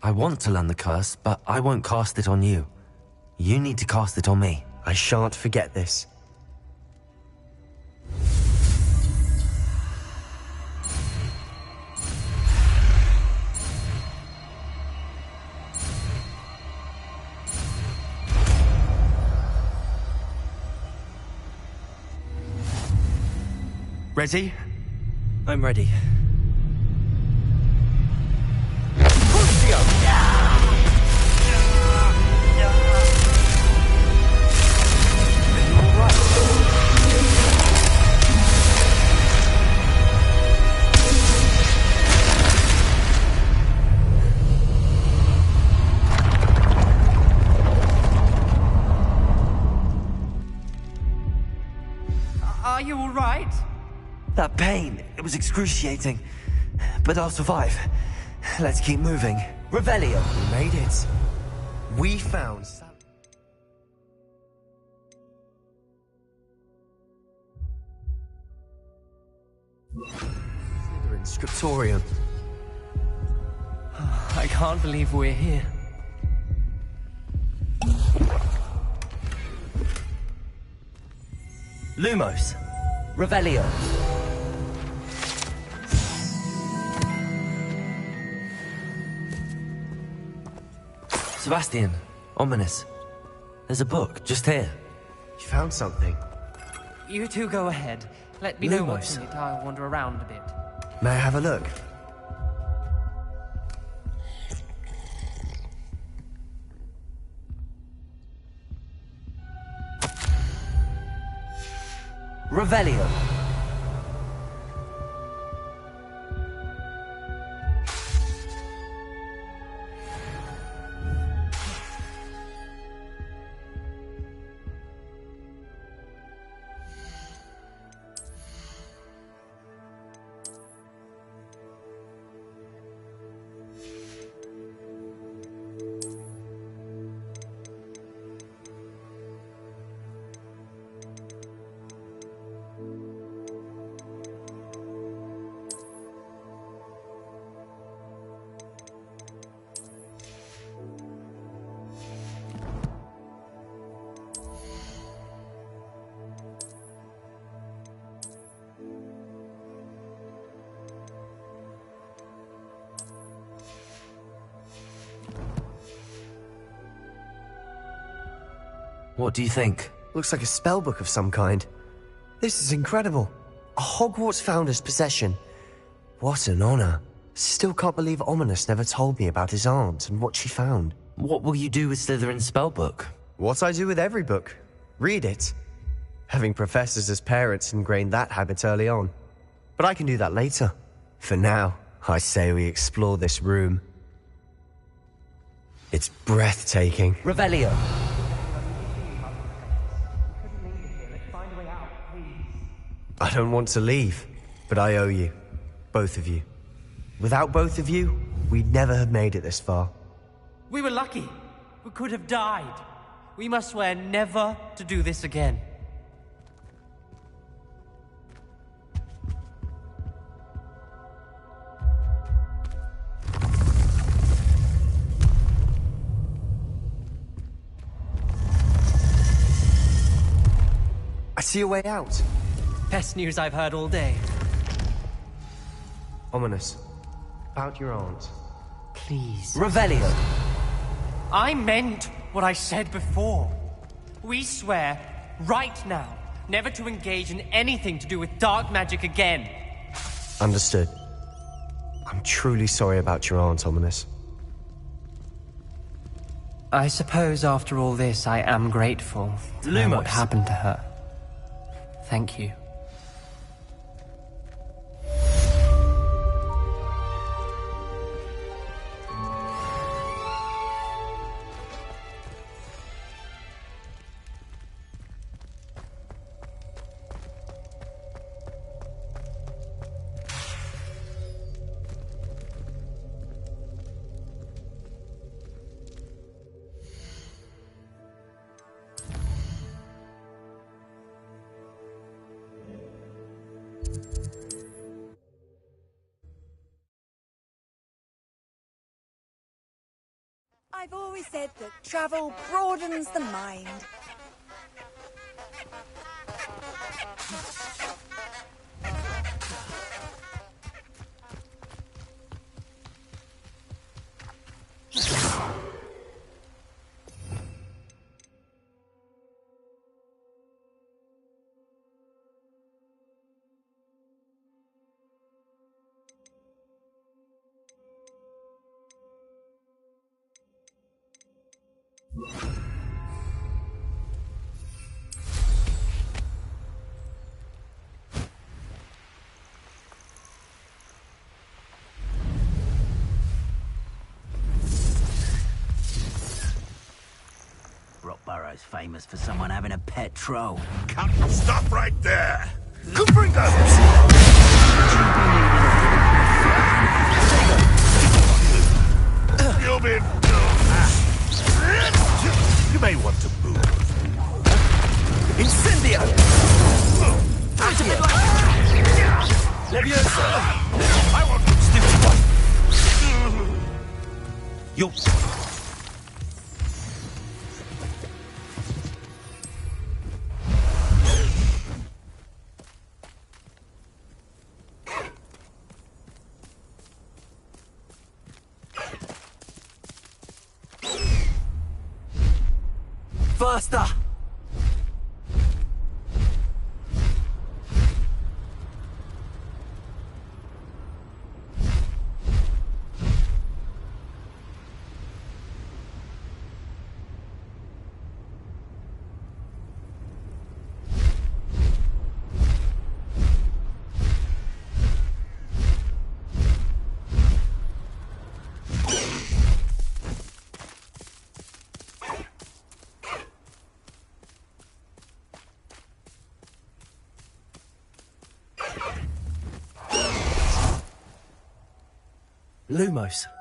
I want to learn the curse, but I won't cast it on you. You need to cast it on me. I shan't forget this. Ready? I'm ready. right? That pain, it was excruciating. But I'll survive. Let's keep moving. Revelio! We made it. We found... Slytherin Scriptorium. I can't believe we're here. Lumos. Revelio. Sebastian. Ominous. There's a book, just here. You found something. You two go ahead. Let me know what's Lumos. in it. I'll wander around a bit. May I have a look? Revelio. What do you think? Looks like a spellbook of some kind. This is incredible. A Hogwarts founder's possession. What an honor. Still can't believe Ominous never told me about his aunt and what she found. What will you do with Slytherin's spellbook? What I do with every book. Read it. Having professors as parents ingrained that habit early on. But I can do that later. For now, I say we explore this room. It's breathtaking. Revelio. I don't want to leave, but I owe you. Both of you. Without both of you, we'd never have made it this far. We were lucky. We could have died. We must swear never to do this again. I see a way out. Best news I've heard all day. Ominous. About your aunt. Please. Revelio. I meant what I said before. We swear, right now, never to engage in anything to do with dark magic again. Understood. I'm truly sorry about your aunt, Ominous. I suppose after all this, I am grateful for what happened to her. Thank you. I've always said that travel broadens the mind. Famous for someone having a pet troll. Stop right there! Cowabunga! You'll be... You may want to move. Incendio! Leviosa! I want stupid one! You... Faster! Lumos.